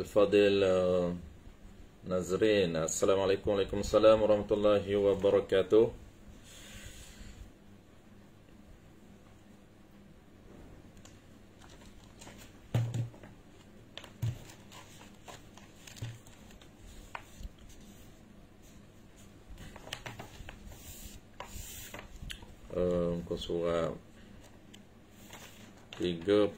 Al-Fadil Nazrin. Assalamualaikum Waalaikumsalam warahmatullahi wabarakatuh. Muka surat 32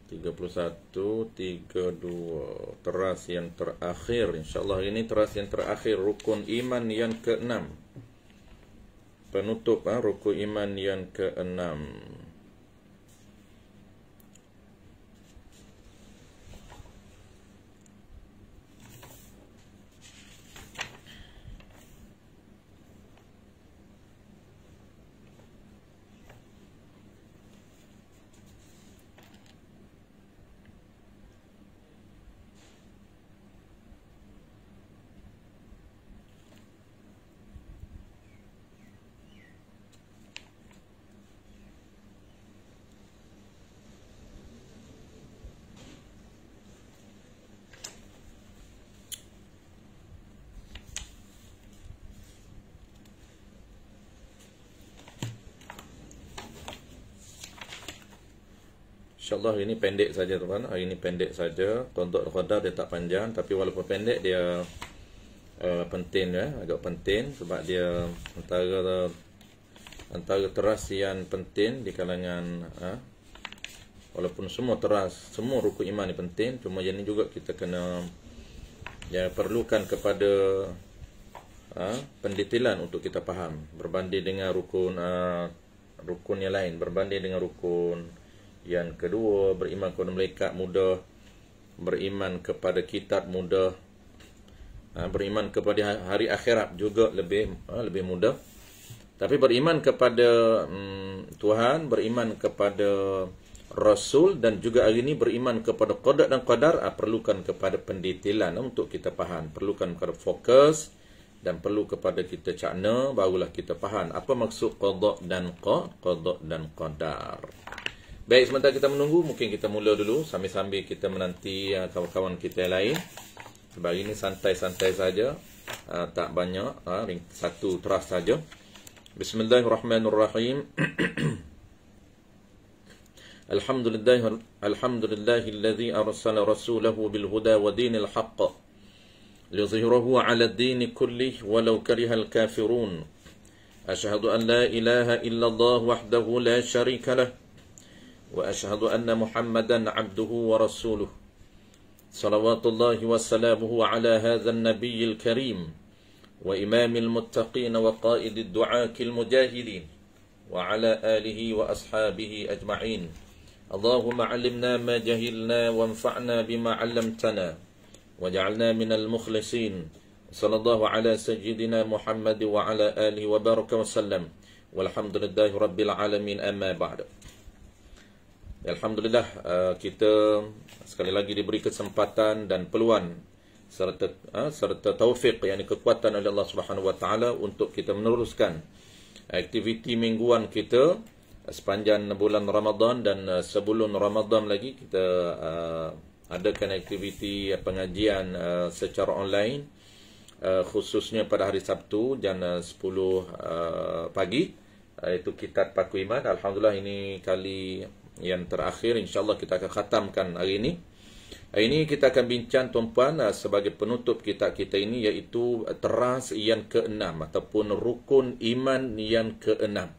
31, 32. Teras yang terakhir. InsyaAllah ini teras yang terakhir. Rukun iman yang ke-6. Penutup rukun iman yang ke-6. InsyaAllah hari ini pendek saja tuan. Hari ini pendek saja. Untuk Qadar dia tak panjang, tapi walaupun pendek dia penting agak penting sebab dia antara teras yang penting di kalangan walaupun semua teras, semua rukun iman ni penting, cuma yang ni juga kita kena perlukan kepada pendetailan untuk kita faham berbanding dengan rukun yang lain, berbanding dengan rukun yang kedua, beriman kepada malaikat mudah, beriman kepada kitab mudah, beriman kepada hari akhirat juga lebih mudah. Tapi beriman kepada Tuhan, beriman kepada Rasul, dan juga hari ini beriman kepada qada dan qadar, perlukan kepada pendetailan untuk kita faham, perlukan kepada fokus dan perlu kepada kita cakna, barulah kita faham apa maksud qada dan qadar. Baik, sementara kita menunggu, mungkin kita mula dulu sambil-sambil kita menanti kawan-kawan kita yang lain. Sebab ini santai-santai saja, tak banyak, satu teras saja. Bismillahirrahmanirrahim. Alhamdulillahilladzi arsala rasulahu bil huda wa dinil haqq liyuzhirahu 'ala ad-din kullih walau karihal kafirun. Asyhadu an la ilaha illallah wahdahu la syarika lah. وأشهد أن محمدا عبده ورسوله صلوات الله وسلامه على هذا النبي الكريم وإمام المتقين وقائد الدعاة المجاهدين وعلى آله وأصحابه أجمعين اللهم علمنا ما جهلنا وانفعنا بما علمتنا وجعلنا من المخلصين صلى الله على سيدنا محمد وعلى آله وبارك وسلم والحمد لله رب العالمين أما بعد. Alhamdulillah, kita sekali lagi diberi kesempatan dan peluang serta taufik, yakni kekuatan oleh Allah Subhanahu Wa Taala untuk kita meneruskan aktiviti mingguan kita sepanjang bulan Ramadan, dan sebelum Ramadan lagi kita adakan aktiviti pengajian secara online, khususnya pada hari Sabtu jam 10 pagi, iaitu kitab Paku Iman. Alhamdulillah, ini kali yang terakhir, insyaAllah kita akan khatamkan hari ini. Hari ini kita akan bincang tuan-puan sebagai penutup kitab kita ini, iaitu teras yang ke-6 ataupun rukun iman yang ke-6.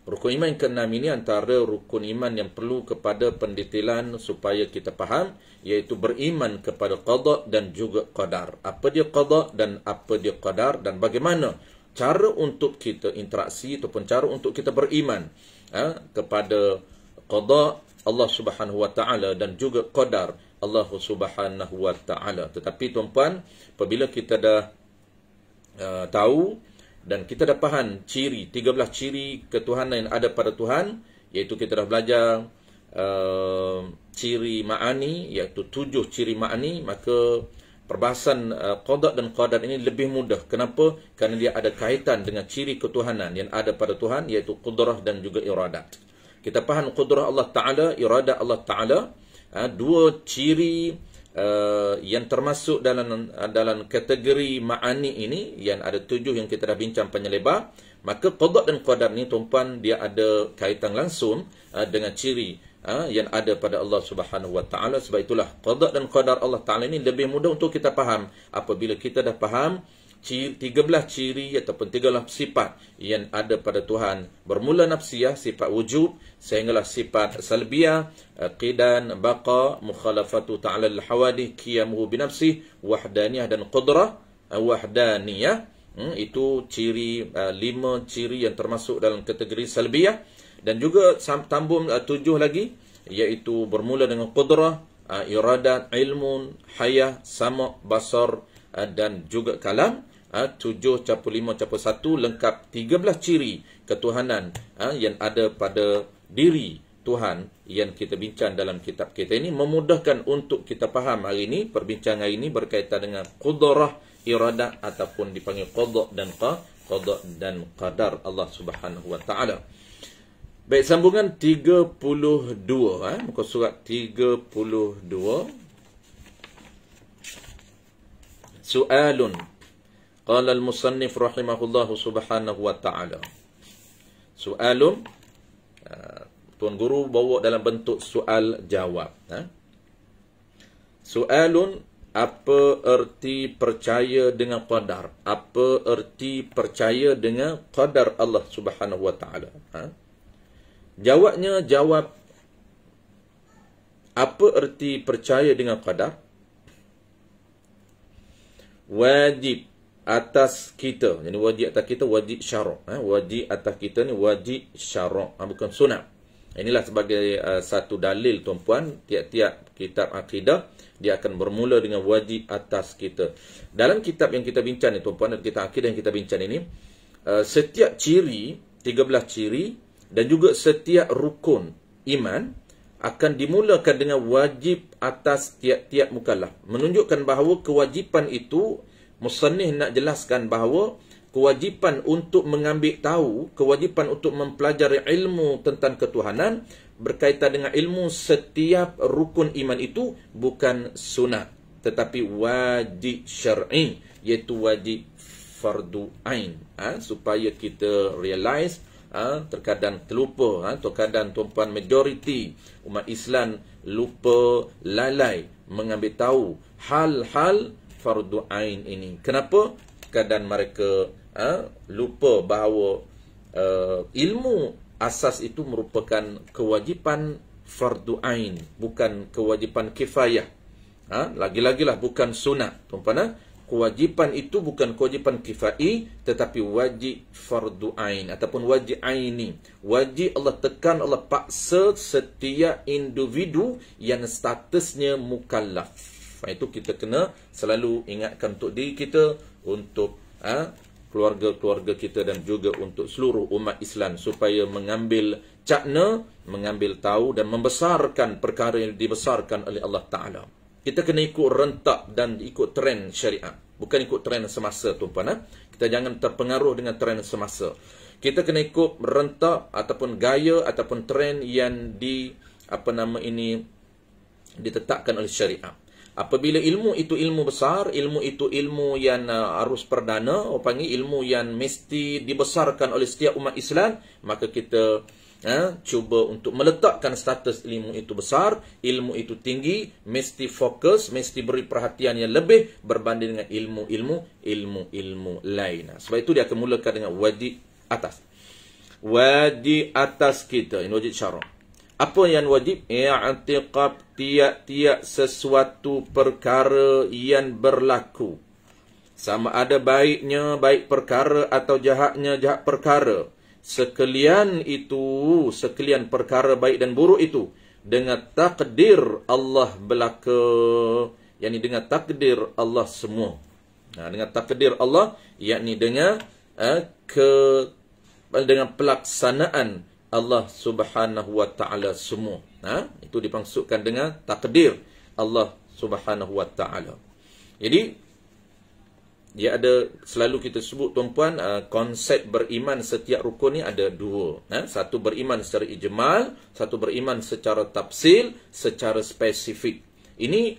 Rukun iman yang ke-6 ini antara rukun iman yang perlu kepada pendetailan supaya kita faham, iaitu beriman kepada qada dan juga qadar. Apa dia qada dan apa dia qadar, dan bagaimana cara untuk kita interaksi ataupun cara untuk kita beriman kepada qada Allah Subhanahu Wa Taala dan juga qadar Allah Subhanahu Wa Taala. Tetapi tuan-puan, apabila kita dah tahu dan kita dah faham 13 ciri ketuhanan yang ada pada Tuhan, iaitu kita dah belajar ciri ma'ani, iaitu 7 ciri ma'ani, maka perbahasan qada dan qadar ini lebih mudah. Kenapa? Kerana dia ada kaitan dengan ciri ketuhanan yang ada pada Tuhan, iaitu qudrah dan juga iradat. Kita faham qudrah Allah Ta'ala, iradat Allah Ta'ala, dua ciri yang termasuk dalam kategori ma'ani ini, yang ada 7 yang kita dah bincang panjang lebar. Maka qada dan qadar ni tuan-puan, dia ada kaitan langsung dengan ciri yang ada pada Allah Subhanahu Wa Taala. Sebab itulah qada dan qadar Allah Taala ini lebih mudah untuk kita faham apabila kita dah faham 13 ciri ataupun 13 sifat yang ada pada Tuhan. Bermula nafsiyah, sifat wujud, sehinggalah sifat salbiyah, qidan, baqa, mukhalafatu ta'ala al-hawadih, qiyamuhu binafsih, wahdaniyah dan qudrah. Wahdaniyah itu ciri 5 ciri yang termasuk dalam kategori salbiyah. Dan juga tambung 7 lagi, iaitu bermula dengan qudrah, iradat, ilmun, hayah, sama', basar dan juga kalam. 7+5+1 lengkap 13 ciri ketuhanan yang ada pada diri Tuhan yang kita bincang dalam kitab kita ini. Memudahkan untuk kita faham hari ini. Perbincangan hari ini berkaitan dengan qudrah, iradah ataupun dipanggil qada dan qadar Allah Subhanahu Wa Taala. Baik, sambungan 32, muka surat 32. Soalun. Qala al-musannif rahimahullahu subhanahu wa ta'ala. Soalun, Tuan Guru bawa dalam bentuk soal jawab. Soalun, apa erti percaya dengan qadar? Apa erti percaya dengan qadar Allah Subhanahu wa ta'ala? Jawabnya, jawab apa erti percaya dengan qadar? Wajib atas kita. Jadi wajib atas kita, wajib syarak. Wajib atas kita ni wajib syarak, bukan sunat. Inilah sebagai satu dalil tuan-puan, tiap-tiap kitab akidah dia akan bermula dengan wajib atas kita. Dalam kitab yang kita bincang ni tuan-puan, dalam kitab akidah yang kita bincang ini, setiap ciri, 13 ciri dan juga setiap rukun iman akan dimulakan dengan wajib atas tiap-tiap mukallaf. Menunjukkan bahawa kewajipan itu, musannif nak jelaskan bahawa kewajipan untuk mengambil tahu, kewajipan untuk mempelajari ilmu tentang ketuhanan berkaitan dengan ilmu setiap rukun iman itu bukan sunat, tetapi wajib syar'i, iaitu wajib fardu ain. Supaya kita realize, terkadang terlupa, terkadang tuan-puan majoriti umat Islam lupa, lalai mengambil tahu hal-hal fardu ain ini. Kenapa? Kadang mereka lupa bahawa ilmu asas itu merupakan kewajipan fardu ain, bukan kewajipan kifayah. Lagi-lagilah bukan sunat. Tuan-puan, kewajipan itu bukan kewajipan kifai, tetapi wajib fardu ain ataupun wajib aini. Wajib Allah tekan, Allah paksa setiap individu yang statusnya mukallaf. Itu kita kena selalu ingatkan untuk diri kita, untuk keluarga-keluarga kita dan juga untuk seluruh umat Islam, supaya mengambil cakna, mengambil tahu dan membesarkan perkara yang dibesarkan oleh Allah Ta'ala. Kita kena ikut rentak dan ikut trend syariat, bukan ikut trend semasa tuan-puan. Kita jangan terpengaruh dengan trend semasa. Kita kena ikut rentak ataupun gaya ataupun trend yang ditetapkan oleh syariat. Apabila ilmu itu ilmu besar, ilmu itu ilmu yang arus perdana, orang panggil ilmu yang mesti dibesarkan oleh setiap umat Islam, maka kita cuba untuk meletakkan status ilmu itu besar, ilmu itu tinggi, mesti fokus, mesti beri perhatian yang lebih berbanding dengan ilmu lain. Sebab itu dia akan mulakan dengan wajib atas. Wajib atas kita, ini wajib syarak. Apa yang wajib? I'tiqad tiap-tiap sesuatu perkara yang berlaku. Sama ada baiknya baik perkara atau jahatnya jahat perkara. Sekalian perkara baik dan buruk itu dengan takdir Allah belaka. Yakni dengan takdir Allah semua. Dengan takdir Allah, yakni dengan pelaksanaan Allah Subhanahu wa ta'ala semua. Itu dimaksudkan dengan takdir Allah Subhanahu wa ta'ala. Jadi dia ada, selalu kita sebut tuan-puan, konsep beriman setiap rukun ni ada dua. Satu beriman secara ijmal, satu beriman secara tafsil, secara spesifik. Ini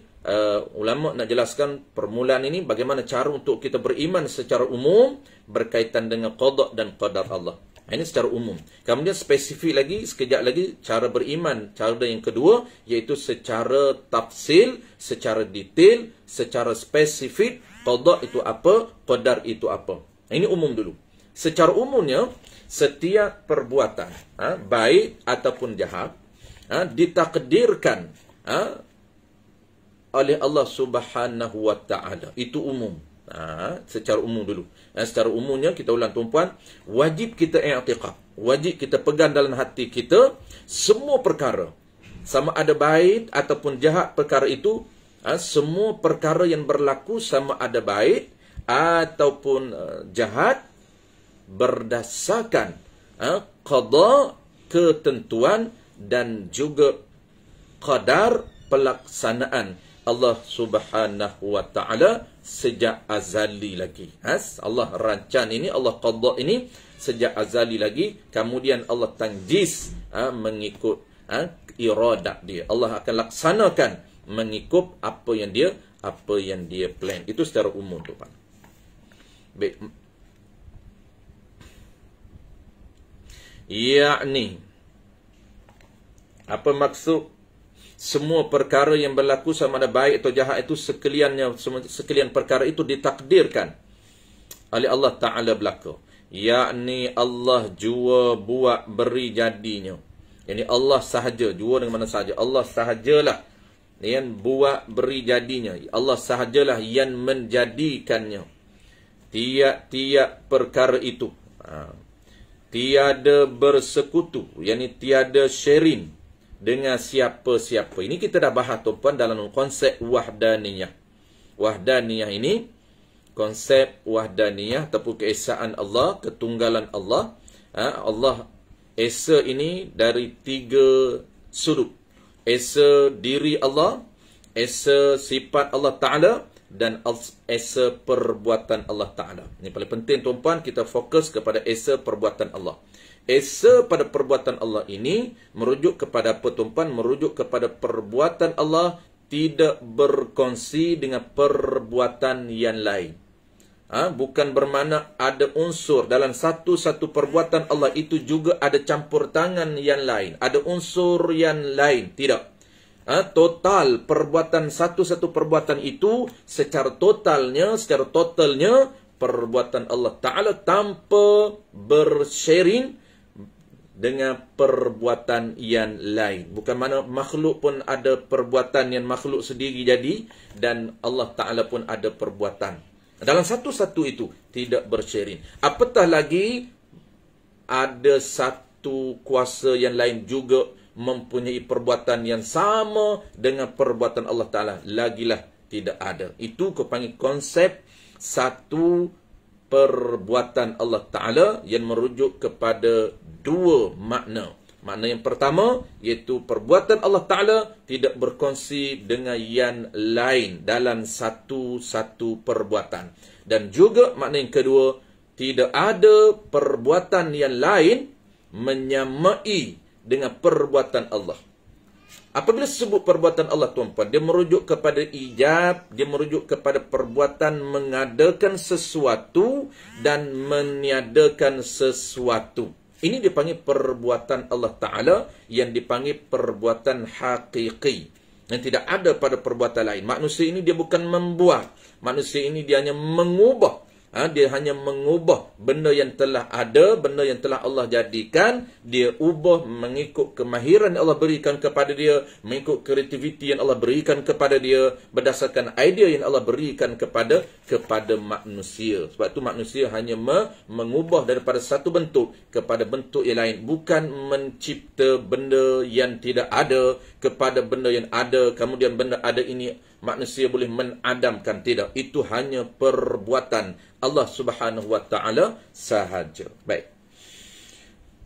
ulama nak jelaskan permulaan ini bagaimana cara untuk kita beriman secara umum berkaitan dengan qada dan qadar Allah. Ini secara umum. Kemudian spesifik lagi, sekejap lagi, cara beriman. Cara yang kedua, iaitu secara tafsil, secara detail, secara spesifik, qada itu apa, qadar itu apa. Ini umum dulu. Secara umumnya, setiap perbuatan, baik ataupun jahat, ditakdirkan oleh Allah Subhanahu wa Ta'ala. Itu umum. Secara umum dulu. Secara umumnya, kita ulang tuan-puan, wajib kita i'tiqad, wajib kita pegang dalam hati kita semua perkara, sama ada baik ataupun jahat perkara itu, semua perkara yang berlaku sama ada baik ataupun jahat berdasarkan qada, ketentuan, dan juga qadar, pelaksanaan Allah Subhanahu wa Ta'ala sejak azali lagi. Allah rancang ini, Allah qada ini sejak azali lagi. Kemudian Allah tanjiz mengikut iradat dia. Allah akan laksanakan mengikut apa yang dia plan. Itu secara umum tu, Pak. Baik. Yakni, apa maksud semua perkara yang berlaku sama ada baik atau jahat itu sekalian perkara itu ditakdirkan oleh Allah Ta'ala belaka. Yakni Allah jua buat beri jadinya. Yani Allah sahaja, jua dengan mana sahaja. Allah sahajalah yang buat beri jadinya. Allah sahajalah yang menjadikannya. Tiap-tiap perkara itu tiada bersekutu, yakni tiada sharing dengan siapa-siapa. Ini kita dah bahas tuan-puan dalam konsep wahdaniyah. Wahdaniyah ini, konsep wahdaniyah ataupun keesaan Allah, ketunggalan Allah. Allah esa ini dari 3 sudut. Esa diri Allah, esa sifat Allah Ta'ala, dan esa perbuatan Allah Ta'ala. Ini paling penting tuan-puan, kita fokus kepada esa perbuatan Allah. Esa pada perbuatan Allah ini merujuk kepada apa, tuan-puan? Merujuk kepada perbuatan Allah tidak berkongsi dengan perbuatan yang lain. Bukan bermakna ada unsur dalam satu-satu perbuatan Allah itu juga ada campur tangan yang lain, ada unsur yang lain. Tidak. Total perbuatan, satu-satu perbuatan itu secara totalnya perbuatan Allah Ta'ala tanpa bersharing dengan perbuatan yang lain. Bukan mana makhluk pun ada perbuatan yang makhluk sendiri jadi, dan Allah Ta'ala pun ada perbuatan. Dalam satu-satu itu tidak bersharing. Apatah lagi ada satu kuasa yang lain juga mempunyai perbuatan yang sama dengan perbuatan Allah Ta'ala. Lagilah tidak ada. Itu kau panggil konsep satu perbuatan Allah Ta'ala yang merujuk kepada 2 makna. Makna yang pertama, iaitu perbuatan Allah Ta'ala tidak berkongsi dengan yang lain dalam satu-satu perbuatan. Dan juga makna yang kedua, tidak ada perbuatan yang lain menyamai dengan perbuatan Allah. Apabila sebut perbuatan Allah, tuan-puan, dia merujuk kepada ijab, dia merujuk kepada perbuatan mengadakan sesuatu dan meniadakan sesuatu. Ini dipanggil perbuatan Allah Ta'ala yang dipanggil perbuatan hakiki, yang tidak ada pada perbuatan lain. Manusia ini dia bukan membuat. Manusia ini dia hanya mengubah. Dia hanya mengubah benda yang telah ada, benda yang telah Allah jadikan. Dia ubah mengikut kemahiran yang Allah berikan kepada dia, mengikut kreativiti yang Allah berikan kepada dia, berdasarkan idea yang Allah berikan kepada manusia. Sebab itu manusia hanya mengubah daripada satu bentuk kepada bentuk yang lain. Bukan mencipta benda yang tidak ada kepada benda yang ada, kemudian benda ada ini manusia boleh menadamkan. Tidak. Itu hanya perbuatan Allah Subhanahu wa Ta'ala sahaja. Baik.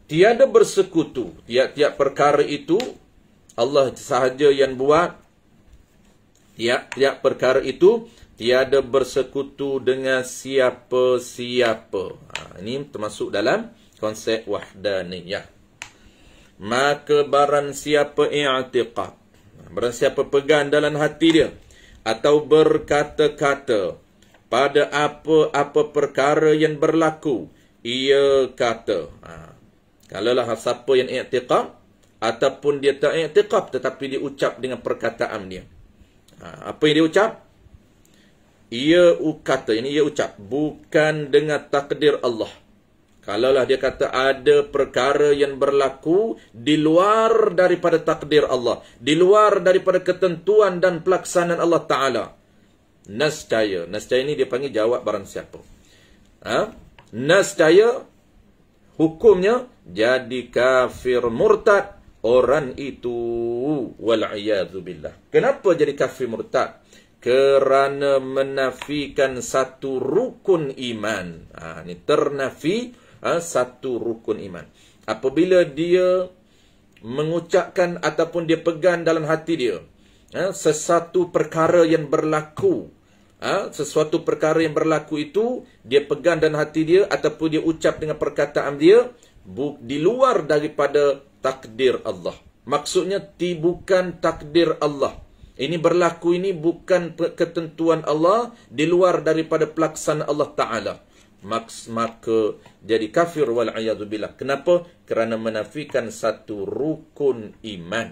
Tiada bersekutu. Tiap-tiap perkara itu Allah sahaja yang buat. Tiap-tiap perkara itu tiada bersekutu dengan siapa-siapa. Ini termasuk dalam konsep wahdaniyah. Maka barang siapa i'tiqad, barang siapa pegang dalam hati dia atau berkata-kata pada apa-apa perkara yang berlaku, ia kata. Kalaulah siapa yang i'tiqad ataupun dia tak i'tiqad tetapi dia ucap dengan perkataan dia. Apa yang dia ucap? Ia kata, ini ia ucap bukan dengan takdir Allah. Kalaulah dia kata ada perkara yang berlaku di luar daripada takdir Allah, di luar daripada ketentuan dan pelaksanaan Allah Ta'ala, nascaya ini dia panggil jawab barang siapa. Nascaya hukumnya jadi kafir murtad orang itu, wal'iyadzu billah. Kenapa jadi kafir murtad? Kerana menafikan satu rukun iman. Ini ternafi satu rukun iman. Apabila dia mengucapkan ataupun dia pegang dalam hati dia sesuatu perkara yang berlaku, sesuatu perkara yang berlaku itu dia pegang dalam hati dia ataupun dia ucap dengan perkataan dia di luar daripada takdir Allah. Maksudnya bukan takdir Allah. Ini berlaku, ini bukan ketentuan Allah, di luar daripada pelaksanaan Allah Ta'ala. Maka jadi kafir wal'iyadzu billah. Kenapa? Kerana menafikan satu rukun iman.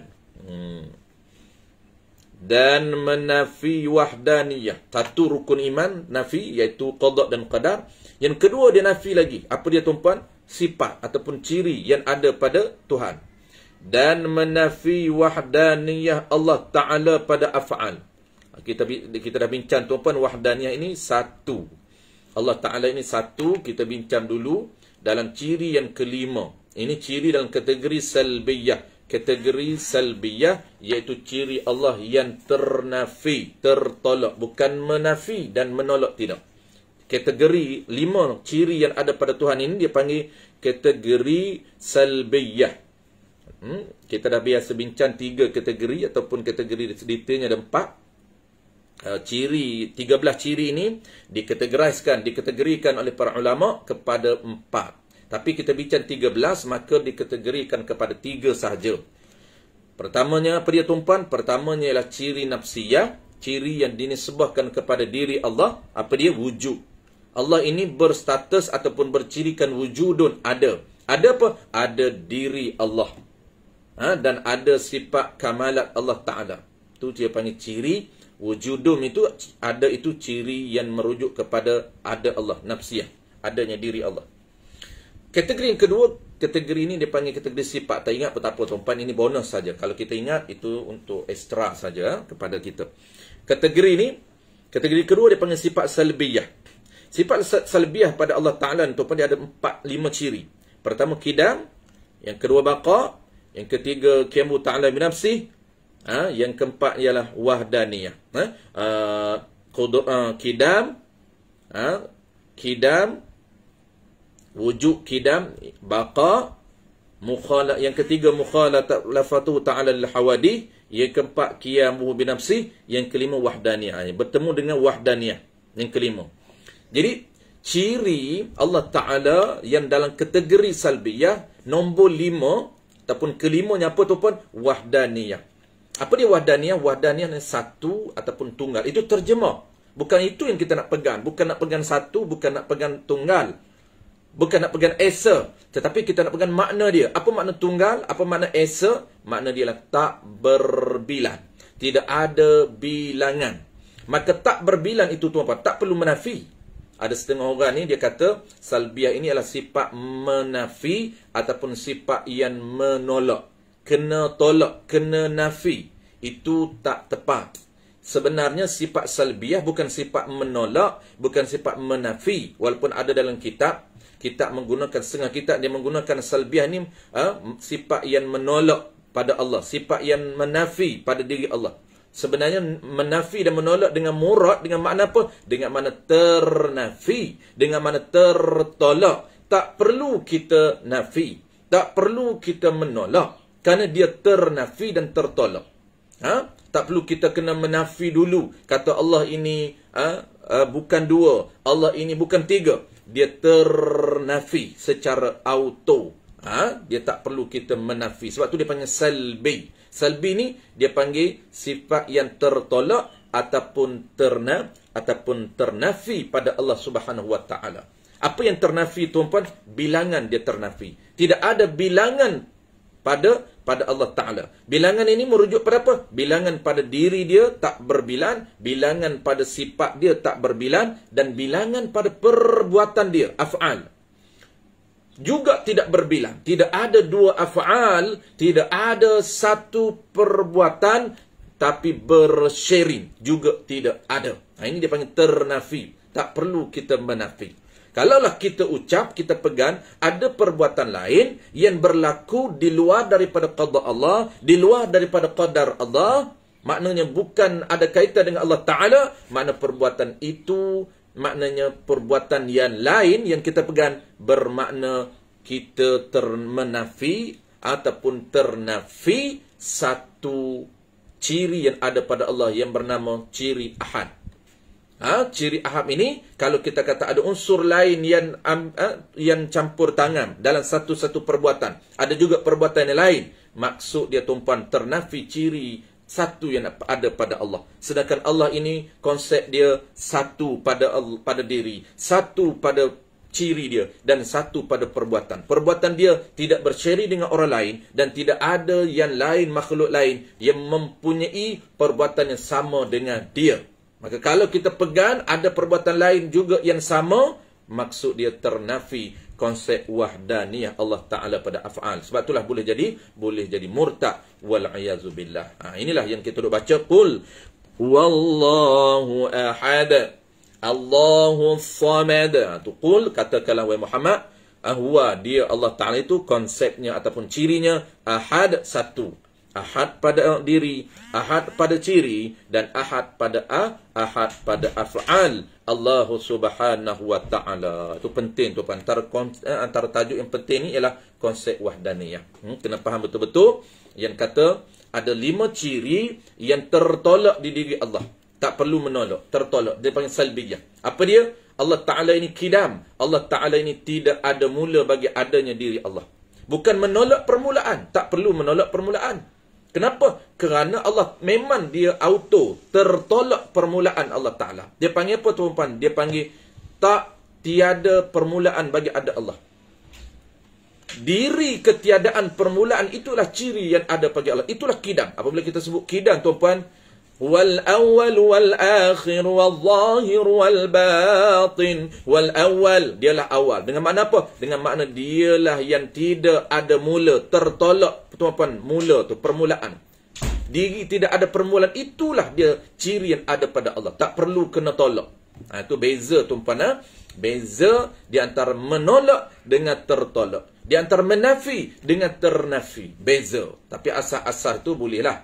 Dan menafi wahdaniyah. Satu rukun iman nafi, iaitu qada dan qadar. Yang kedua dia nafi lagi. Apa dia tuan-puan? Sifat ataupun ciri yang ada pada Tuhan. Dan menafi wahdaniyah Allah Ta'ala pada af'al. Kita dah bincang tuan-puan, wahdaniyah ini satu. Allah Ta'ala ini satu, kita bincang dulu dalam ciri yang kelima. Ini ciri dalam kategori salbiyah. Kategori salbiyah iaitu ciri Allah yang ternafi, tertolak. Bukan menafi dan menolak, tidak. Kategori 5 ciri yang ada pada Tuhan ini dia panggil kategori salbiyah. Kita dah biasa bincang 3 kategori ataupun kategori detailnya ada 4. Ciri 13 ciri ini dikategorikan oleh para ulama kepada 4. Tapi kita bincang 13, maka dikategorikan kepada 3 sahaja. Pertamanya apa dia tuan-puan? Pertamanya ialah ciri nafsiyah, ciri yang dinisbahkan kepada diri Allah. Apa dia? Wujud. Allah ini berstatus ataupun bercirikan wujudun, ada. Ada apa? Ada diri Allah. Dan ada sifat kamalat Allah Ta'ala. Itu dia panggil ciri. Wujudum itu ada, itu ciri yang merujuk kepada ada Allah, nafsiyah, adanya diri Allah. Kategori yang kedua, kategori ini dia panggil kategori sifat. Tak ingat tak apa tuan-puan, ini bonus saja. Kalau kita ingat itu untuk ekstra saja kepada kita. Kategori ini, kategori kedua dia panggil sifat salbiyah. Sifat salbiyah pada Allah Ta'ala tuan-puan dia ada 4-5 ciri. Pertama kidam, yang kedua baqa, yang ketiga qiyamu ta'ala bi nafsih, yang keempat ialah wahdaniyah. Kidam, wujud kidam, baqa, yang ketiga mukhalafatu ta'ala al-hawadih, yang keempat qiyamu bi nafsih, yang kelima wahdaniyah. Bertemu dengan wahdaniyah yang kelima. Jadi ciri Allah Ta'ala yang dalam kategori salbiyah nombor 5 ataupun kelimanya apa tu pun? Wahdaniyah. Apa dia wahdaniyah? Wahdaniyah ni satu ataupun tunggal. Itu terjemah. Bukan itu yang kita nak pegang. Bukan nak pegang satu, bukan nak pegang tunggal. Bukan nak pegang esa. Tetapi kita nak pegang makna dia. Apa makna tunggal? Apa makna esa? Makna dia lah tak berbilang. Tidak ada bilangan. Maka tak berbilang itu tuan-tuan, tak perlu menafi. Ada setengah orang ni dia kata salbiyah ini adalah sifat menafi ataupun sifat yang menolak. Kena tolak, kena nafi. Itu tak tepat. Sebenarnya sifat salbiyah bukan sifat menolak, bukan sifat menafi. Walaupun ada dalam kitab menggunakan, setengah kitab dia menggunakan salbiyah ni sifat yang menolak pada Allah, sifat yang menafi pada diri Allah. Sebenarnya menafi dan menolak dengan murad, dengan makna apa? Dengan makna ternafi, dengan makna tertolak. Tak perlu kita nafi, tak perlu kita menolak, kerana dia ternafi dan tertolak. Tak perlu kita kena menafi dulu. Kata Allah ini bukan dua. Allah ini bukan tiga. Dia ternafi secara auto. Dia tak perlu kita menafi. Sebab tu dia panggil salbi. Salbi ni dia panggil sifat yang tertolak ataupun ternafi pada Allah Subhanahu Wa Taala. Apa yang ternafi, tuan-puan? Bilangan dia ternafi. Tidak ada bilangan pada Allah Ta'ala. Bilangan ini merujuk pada apa? Bilangan pada diri dia tak berbilan, bilangan pada sifat dia tak berbilan, dan bilangan pada perbuatan dia, af'al, juga tidak berbilang. Tidak ada dua af'al, tidak ada satu perbuatan tapi bersharing, juga tidak ada. Ini dia panggil ternafi. Tak perlu kita menafi. Kalaulah kita ucap, kita pegang, ada perbuatan lain yang berlaku di luar daripada qada Allah, di luar daripada qadar Allah, maknanya bukan ada kaitan dengan Allah Ta'ala, makna perbuatan itu, maknanya perbuatan yang lain yang kita pegang, bermakna kita menafi ataupun ternafi satu ciri yang ada pada Allah yang bernama ciri ahad. Ciri ahad ini, kalau kita kata ada unsur lain yang campur tangan dalam satu-satu perbuatan, ada juga perbuatan yang lain, maksud dia, tuan-puan, ternafi ciri satu yang ada pada Allah. Sedangkan Allah ini konsep dia satu pada diri, satu pada ciri dia, dan satu pada perbuatan. Perbuatan dia tidak berseri dengan orang lain, dan tidak ada yang lain, makhluk lain yang mempunyai perbuatan yang sama dengan dia. Maka kalau kita pegang ada perbuatan lain juga yang sama, maksud dia ternafi konsep wahdaniyah Allah Ta'ala pada af'al. Sebab itulah boleh jadi murtad, wal'iyazu billah. Inilah yang kita duk baca. Qul wallahu ahad, Allahu samad. Tu qul, katakanlah wahai Muhammad, huwa, dia Allah Ta'ala itu konsepnya ataupun cirinya ahad, satu. Ahad pada diri, ahad pada ciri, dan ahad pada af'al Allah Subhanahu Wa Ta'ala. Itu penting tu. Antara tajuk yang penting ni ialah konsep wahdaniyah. Kena faham betul-betul yang kata ada 5 ciri yang tertolak di diri Allah. Tak perlu menolak, tertolak. Dia panggil salbiyah. Apa dia? Allah Ta'ala ini kidam. Allah Ta'ala ini tidak ada mula bagi adanya diri Allah. Bukan menolak permulaan. Tak perlu menolak permulaan. Kenapa? Kerana Allah memang dia auto, tertolak permulaan Allah Ta'ala. Dia panggil apa, tuan-tuan? Dia panggil tiada permulaan bagi ada Allah. Diri ketiadaan permulaan itulah ciri yang ada bagi Allah. Itulah kidam. Apabila kita sebut kidam, tuan-tuan, wal awal wal akhir wal zahir wal batin. Wal awal, dialah awal. Dengan makna apa? Dengan makna dialah yang tidak ada mula, tertolak, tuan-tuan, mula tu, permulaan. Diri tidak ada permulaan, itulah dia ciri yang ada pada Allah. Tak perlu kena tolak. Itu beza, tuan-tuan. Beza di antara menolak dengan tertolak. Di antara menafi dengan ternafi. Beza. Tapi asal-asal tu bolehlah.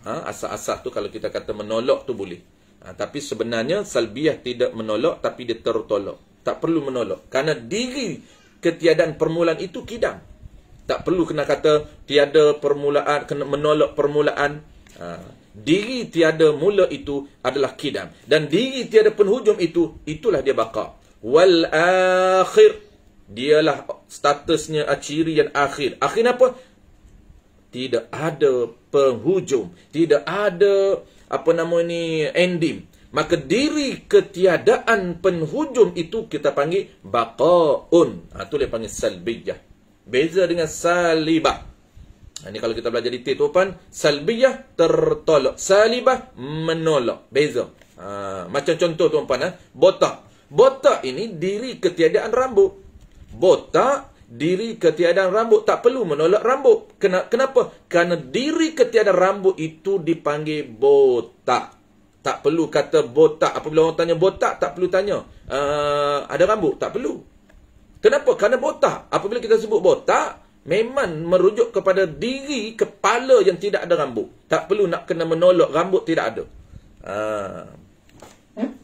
Asal-asal tu kalau kita kata menolak tu boleh. Tapi sebenarnya salbiyah tidak menolak, tapi dia tertolak. Tak perlu menolak. Kerana diri ketiadaan permulaan itu kidam. Tak perlu kena kata tiada permulaan, kena menolak permulaan. Diri tiada mula itu adalah kidam. Dan diri tiada penghujung itu, itulah dia baqa. Wal akhir, dialah statusnya ciri yang akhir. Akhir apa? Tidak ada penghujung. Tidak ada ending. Maka diri ketiadaan penghujung itu kita panggil baqa'un. Itu dia panggil salbiyah. Beza dengan salibah. Ini kalau kita belajar detail, tuan, salbiyah tertolak, salibah menolak. Beza. Macam contoh, tuan, botak. Botak ini diri ketiadaan rambut. Botak, diri ketiadaan rambut, tak perlu menolak rambut. Kenapa? Kerana diri ketiadaan rambut itu dipanggil botak. Tak perlu kata botak. Apabila orang tanya botak, tak perlu tanya ada rambut. Tak perlu. Kenapa? Kerana botak. Apabila kita sebut botak, memang merujuk kepada diri kepala yang tidak ada rambut. Tak perlu nak kena menolak rambut tidak ada.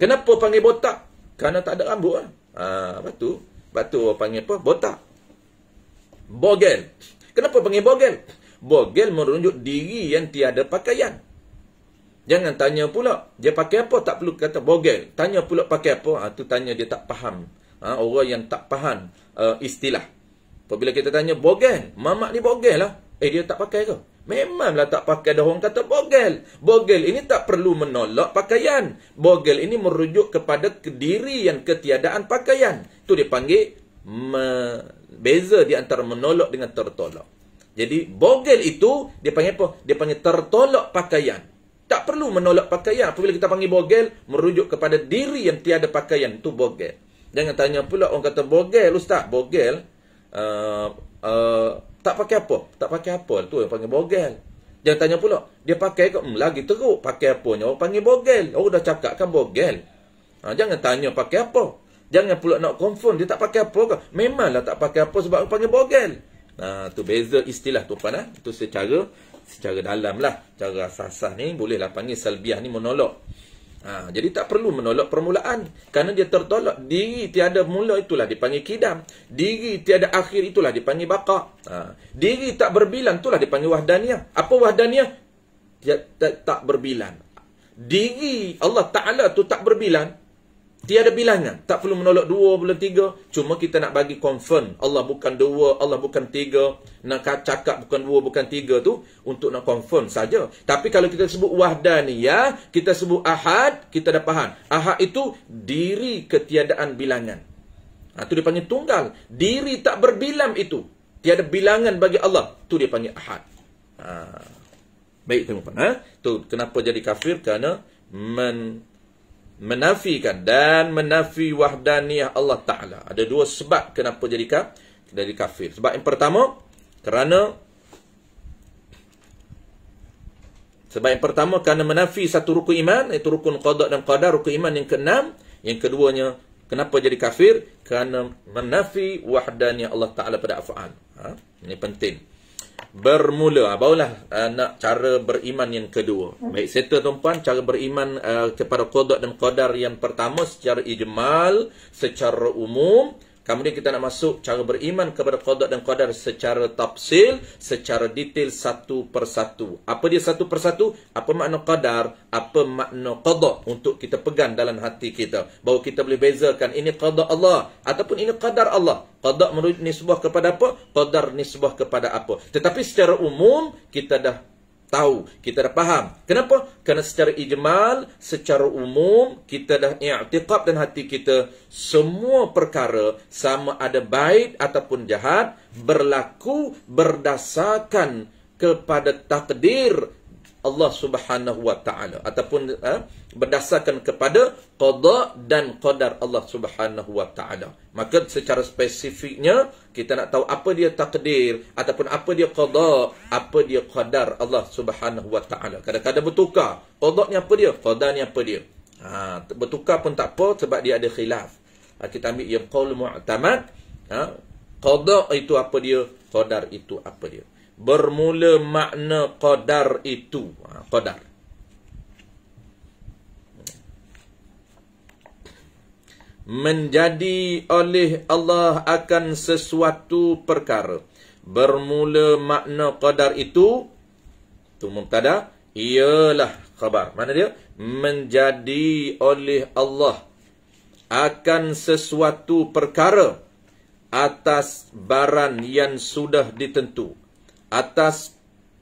Kenapa panggil botak? Kerana tak ada rambut. Batu orang panggil apa? Botak. Bogel. Kenapa panggil bogel? Bogel merujuk diri yang tiada pakaian. Jangan tanya pula, dia pakai apa, tak perlu kata bogel. Tanya pula pakai apa, tu tanya dia tak faham. Orang yang tak faham istilah. Apabila kita tanya bogel, mamak ni bogel lah. Dia tak pakai ke? Memanglah tak pakai, dah orang kata bogel. Bogel ini tak perlu menolak pakaian. Bogel ini merujuk kepada kedirian ketiadaan pakaian. Itu dia panggil beza di antara menolak dengan tertolak. Jadi bogel itu dia panggil apa? Dia panggil tertolak pakaian. Tak perlu menolak pakaian. Apabila kita panggil bogel, merujuk kepada diri yang tiada pakaian. Itu bogel. Jangan tanya pula orang kata bogel, ustaz. Bogel tak pakai apa? Tak pakai apa. Tu yang panggil bogel. Jangan tanya pula, dia pakai ke? Lagi teruk. Pakai apanya? Orang panggil bogel. Orang dah cakap kan bogel. Jangan tanya pakai apa. Jangan pula nak confirm. Dia tak pakai apa ke? Memanglah tak pakai apa sebab orang panggil bogel. Tu beza istilah tu pan. Itu secara dalam lah. Cara asas ni bolehlah panggil salbiah ni menolak. Jadi tak perlu menolak permulaan. Kerana dia tertolak. Diri tiada mula itulah dipanggil kidam. Diri tiada akhir itulah dipanggil baqa. Diri tak berbilang itulah dipanggil wahdaniyah. Apa wahdaniyah? Tak berbilang. Diri Allah Ta'ala tu tak berbilang. Tiada bilangan. Tak perlu menolak 2 bulan 3. Cuma kita nak bagi confirm. Allah bukan 2, Allah bukan 3. Nak cakap bukan 2, bukan 3 tu. Untuk nak confirm saja. Tapi kalau kita sebut wahdaniyah, kita sebut ahad, kita dah faham. Ahad itu diri ketiadaan bilangan. Itu dia panggil tunggal. Diri tak berbilang itu. Tiada bilangan bagi Allah. Itu dia panggil ahad. Baik tuan-tuan. Tu kenapa jadi kafir? Kerana menafikan dan menafi wahdaniyah Allah Ta'ala. Ada 2 sebab kenapa jadi kafir. Sebab yang pertama, kerana menafi satu rukun iman, iaitu rukun qada dan qadar, rukun iman yang ke-6. Yang keduanya, kenapa jadi kafir? Kerana menafi wahdaniyah Allah Ta'ala pada af'al. Ini penting. Bermula, barulah nak cara beriman yang kedua. Baik, settle tuan-puan, cara beriman kepada qada dan qadar yang pertama secara ijmal, secara umum. Kemudian kita nak masuk cara beriman kepada qada dan qadar secara tafsil, secara detail satu persatu. Apa dia satu persatu? Apa makna qadar? Apa makna qada? Untuk kita pegang dalam hati kita. Bahawa kita boleh bezakan ini qada Allah ataupun ini qadar Allah. Qada nisbah kepada apa? Qadar nisbah kepada apa? Tetapi secara umum kita dah tahu, kita dah faham. Kenapa? Kerana secara ijmal, secara umum, kita dah i'tiqad dan hati kita, semua perkara, sama ada baik ataupun jahat, berlaku berdasarkan kepada takdir Allah Subhanahu wa Ta'ala. Ataupun berdasarkan kepada qada dan qadar Allah Subhanahu wa Ta'ala. Maka secara spesifiknya, kita nak tahu apa dia takdir, ataupun apa dia qada, apa dia qadar Allah Subhanahu wa Ta'ala. Kadang-kadang bertukar. Qada ni apa dia? Qadar ni apa dia? Bertukar pun tak apa sebab dia ada khilaf. Kita ambil yang qaul mu'tamad. Qada itu apa dia? Qadar itu apa dia? Bermula makna qadar itu. Qadar. Menjadi oleh Allah akan sesuatu perkara. Bermula makna qadar itu mubtada, ialah khabar. Mana dia? Menjadi oleh Allah akan sesuatu perkara atas barang yang sudah ditentu. Atas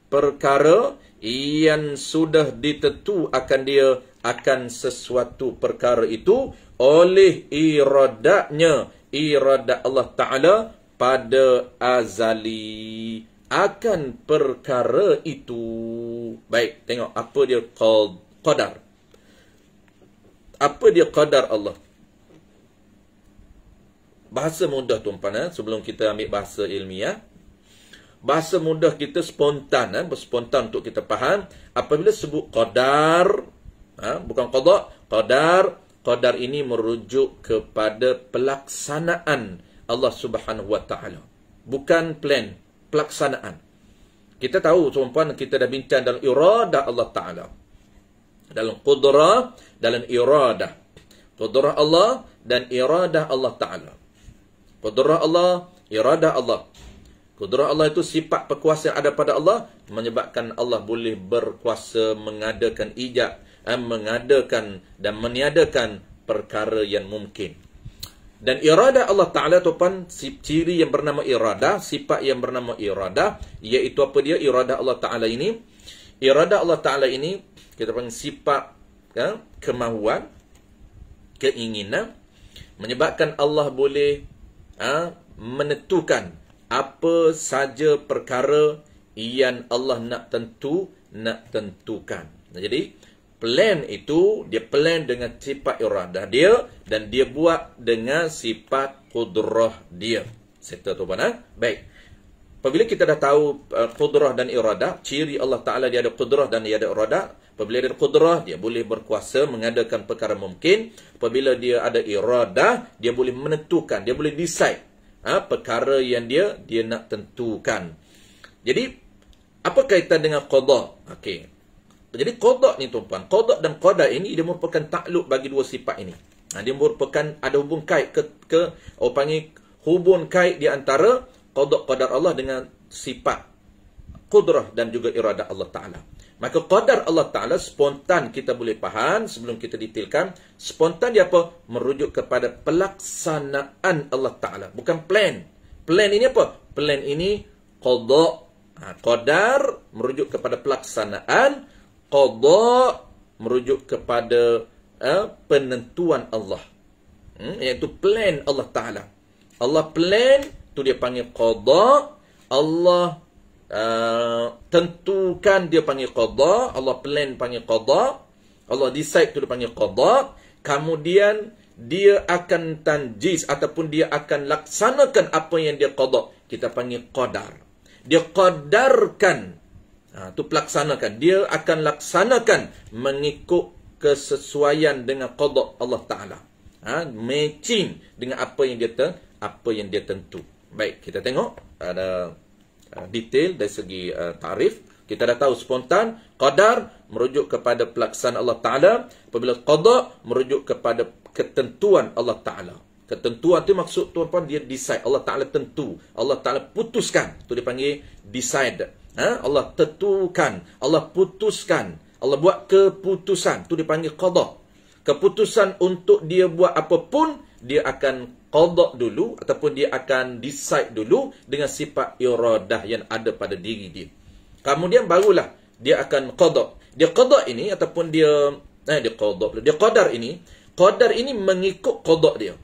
perkara yang sudah ditentu akan dia, akan sesuatu perkara itu oleh iradatnya, iradat Allah Ta'ala pada azali akan perkara itu. Baik, tengok apa dia qadar. Apa dia qadar Allah? Bahasa mudah tuan-puan, sebelum kita ambil bahasa ilmiah. Bahasa mudah kita spontan, spontan untuk kita faham. Apabila sebut qadar, bukan qada, qadar. Qadar ini merujuk kepada pelaksanaan Allah Subhanahu wa Ta'ala. Bukan plan, pelaksanaan. Kita tahu tuan-puan, kita dah bincang dalam iradah Allah Ta'ala. Dalam qudrah, dalam iradah. Qudrah Allah dan iradah Allah Ta'ala. Qudrah Allah, iradah Allah. Qudrah Allah itu sifat perkuasaan ada pada Allah. menyebabkan Allah boleh berkuasa mengadakan ijab, mengadakan dan meniadakan perkara yang mungkin. Dan iradah Allah Ta'ala tuan, ciri yang bernama iradah, sifat yang bernama iradah, iaitu apa dia? Iradah Allah Ta'ala ini, iradah Allah Ta'ala ini kita panggil sifat kemahuan, keinginan, menyebabkan Allah boleh menentukan apa saja perkara yang Allah nak tentukan. Jadi plan itu, dia plan dengan sifat iradah dia, dan dia buat dengan sifat qudrah dia. Settle tuan-tuan. Baik. Apabila kita dah tahu qudrah dan iradah, ciri Allah Ta'ala dia ada qudrah dan dia ada iradah. Apabila dia ada qudrah, dia boleh berkuasa mengadakan perkara mungkin. Apabila dia ada iradah, dia boleh menentukan, dia boleh decide perkara yang dia nak tentukan. Jadi, apa kaitan dengan qada? Okey. Jadi qada ni tuan-tuan, qada dan qadar ini dia merupakan takluk bagi dua sifat ini. Dia merupakan ada hubung kait orang panggil hubung kait di antara qada qadar Allah dengan sifat qudrah dan juga iradah Allah Ta'ala. Maka qadar Allah Ta'ala spontan kita boleh faham sebelum kita detailkan. Spontan dia apa? Merujuk kepada pelaksanaan Allah Ta'ala, bukan plan. Plan ini apa? Plan ini qada. Qadar merujuk kepada pelaksanaan, qada merujuk kepada penentuan Allah. Iaitu plan Allah Ta'ala. Allah plan tu dia panggil qada. Allah tentukan dia panggil qada. Allah plan panggil qada. Allah decide tu dia panggil qada. Kemudian dia akan tanjiz ataupun dia akan laksanakan apa yang dia qada, kita panggil qadar. Dia qadarkan, tu pelaksanakan. Dia akan laksanakan mengikut kesesuaian dengan qada Allah Ta'ala. Matching dengan apa yang dia tentu. Baik, kita tengok ada detail dari segi tarif. Kita dah tahu spontan, qadar merujuk kepada pelaksanaan Allah Ta'ala. Apabila qada merujuk kepada ketentuan Allah Ta'ala. Ketentuan tu maksud tuan-tuan dia decide. Allah Ta'ala tentu. Allah Ta'ala putuskan. Tu dia panggil decide. Allah tentukan. Allah putuskan. Allah buat keputusan. Tu dia panggil qada. Keputusan untuk dia buat apapun, dia akan qada dulu ataupun dia akan decide dulu dengan sifat iradah yang ada pada diri dia. Kemudian barulah dia akan qada. Dia qada ini ataupun dia qadar ini, qadar ini mengikut qada dia.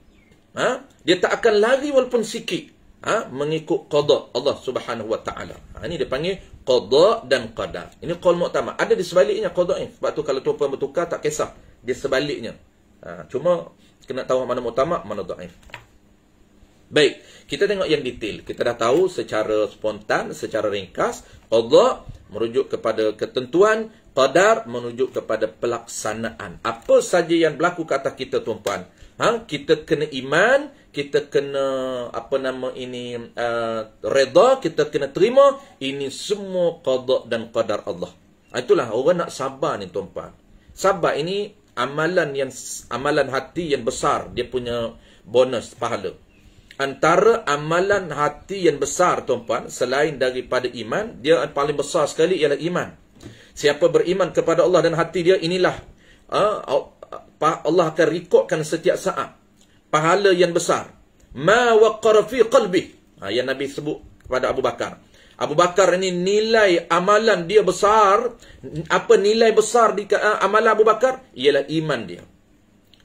Dia tak akan lari walaupun sikit. Mengikut qada Allah Subhanahu Wa Ta'ala. Ini dia panggil qada dan qadar. Ini qaul mu'tamad. Ada di sebaliknya qada ni. Sebab tu kalau tuan-tuan bertukar tak kisah. Dia sebaliknya. Cuma kena tahu mana mu'tamad, mana dhaif. Baik, kita tengok yang detail. Kita dah tahu secara spontan, secara ringkas, qada merujuk kepada ketentuan, qadar merujuk kepada pelaksanaan. Apa saja yang berlaku ke atas kita tuan-tuan, kita kena iman, kita kena redha, kita kena terima. Ini semua qada dan qadar Allah. Itulah orang nak sabar ni tuan-tuan. Sabar ini amalan hati yang besar, dia punya bonus pahala. Antara amalan hati yang besar tuan-tuan, selain daripada iman, dia paling besar sekali ialah iman. Siapa beriman kepada Allah dan hati dia, inilah Allah akan rekodkan setiap saat pahala yang besar. Ma waqara fi qalbi. Yang Nabi sebut kepada Abu Bakar. Abu Bakar ini nilai amalan dia besar. Apa nilai besar di amalan Abu Bakar? Ialah iman dia.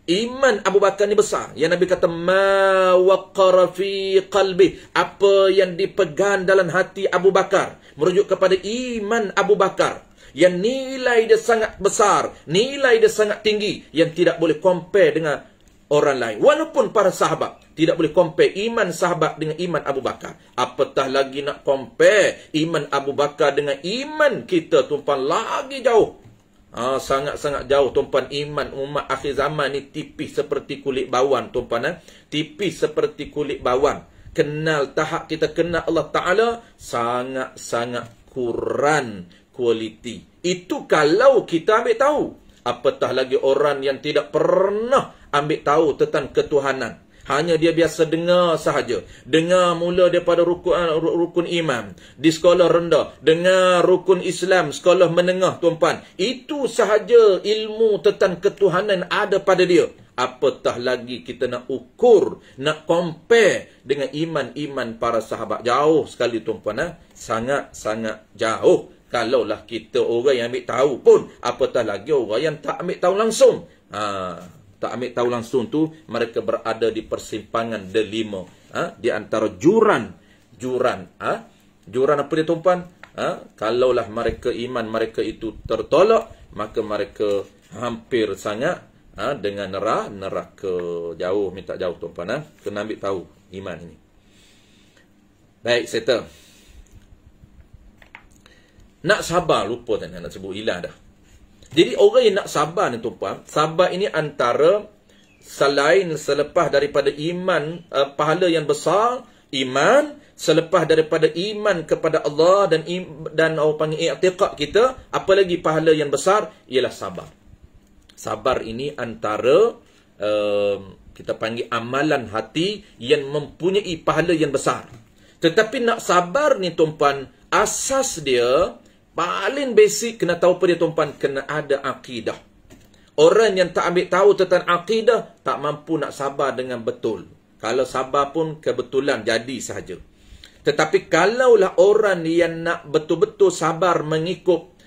Iman Abu Bakar ni besar. Yang Nabi kata, ma waqara fi qalbi. Apa yang dipegang dalam hati Abu Bakar merujuk kepada iman Abu Bakar. Yang nilai dia sangat besar, nilai dia sangat tinggi, yang tidak boleh compare dengan orang lain. Walaupun para sahabat, tidak boleh compare iman sahabat dengan iman Abu Bakar. Apatah lagi nak compare iman Abu Bakar dengan iman kita, tuan-tuan, lagi jauh. Sangat-sangat jauh, tuan-tuan. Iman umat akhir zaman ni tipis seperti kulit bawang, tuan-tuan. Tipis seperti kulit bawang. Kenal tahap kita kenal Allah Ta'ala, sangat-sangat kurang kualiti. Itu kalau kita ambil tahu. Apatah lagi orang yang tidak pernah ambil tahu tentang ketuhanan. Hanya dia biasa dengar sahaja. Dengar mula daripada rukun iman di sekolah rendah. Dengar rukun Islam sekolah menengah, tuan-puan. Itu sahaja ilmu tentang ketuhanan ada pada dia. Apatah lagi kita nak ukur, nak compare dengan iman-iman para sahabat. Jauh sekali, tuan-puan. Sangat-sangat jauh. Kalaulah kita orang yang ambil tahu pun, apatah lagi orang yang tak ambil tahu langsung. Tak ambil tahu langsung tu, mereka berada di persimpangan delima. Di antara juran. Juran apa dia, tuan-puan? Kalaulah mereka iman mereka itu tertolak, maka mereka hampir sangat dengan neraka. Jauh, minta jauh, tuan-puan. Kena ambil tahu iman ini. Baik, settle. Nak sabar, lupa tak nak sebut, hilang dah. Jadi orang yang nak sabar ni, tuan-puan, sabar ini antara selain selepas daripada iman, pahala yang besar, iman, selepas daripada iman kepada Allah dan orang panggil i'tiqad kita, apa lagi pahala yang besar ialah sabar. Sabar ini antara kita panggil amalan hati yang mempunyai pahala yang besar. Tetapi nak sabar ni, tuan-puan, asas dia paling basic kena tahu apa dia, tuan-puan, kena ada akidah. Orang yang tak ambil tahu tentang akidah tak mampu nak sabar dengan betul. Kalau sabar pun kebetulan jadi sahaja. Tetapi kalaulah orang yang nak betul-betul sabar mengikut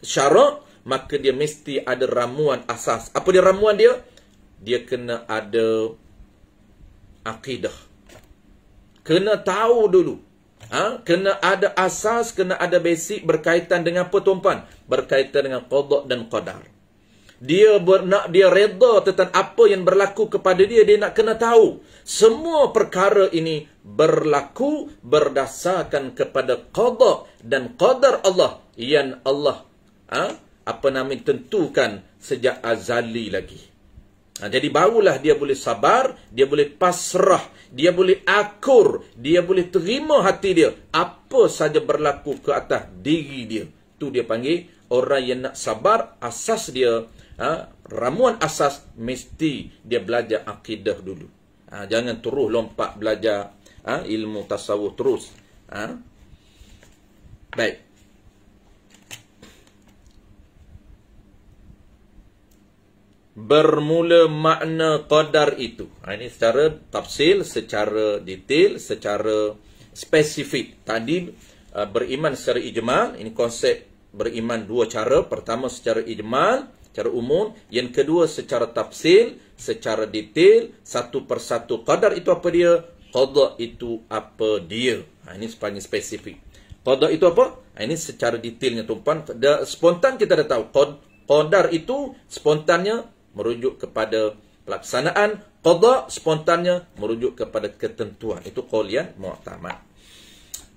syarak, maka dia mesti ada ramuan asas. Apa dia ramuan dia? Dia kena ada akidah. Kena tahu dulu. Kena ada asas, kena ada basic berkaitan dengan apa, tuan-puan? Berkaitan dengan qada dan qadar. Dia reda tentang apa yang berlaku kepada dia, dia nak kena tahu. Semua perkara ini berlaku berdasarkan kepada qada dan qadar Allah yang Allah tentukan sejak azali lagi. Jadi barulah dia boleh sabar, dia boleh pasrah, dia boleh akur, dia boleh terima hati dia. Apa saja berlaku ke atas diri dia. Tu dia panggil orang yang nak sabar. Asas dia, ramuan asas, mesti dia belajar akidah dulu. Jangan terus lompat belajar ilmu tasawuf terus. Baik. Bermula makna qadar itu. Ini secara tafsil, secara detail, secara spesifik. Tadi beriman secara ijmal. Ini konsep beriman dua cara. Pertama secara ijmal, secara umum. Yang kedua secara tafsil, secara detail. Satu persatu. Qadar itu apa dia? Qada itu apa dia? Ini sepanjang spesifik. Qada itu apa? Ini secara detailnya, tuan-puan. Spontan kita dah tahu. Qadar itu spontannya merujuk kepada pelaksanaan. Qada spontannya merujuk kepada ketentuan. Itu qaul yang mu'tamad.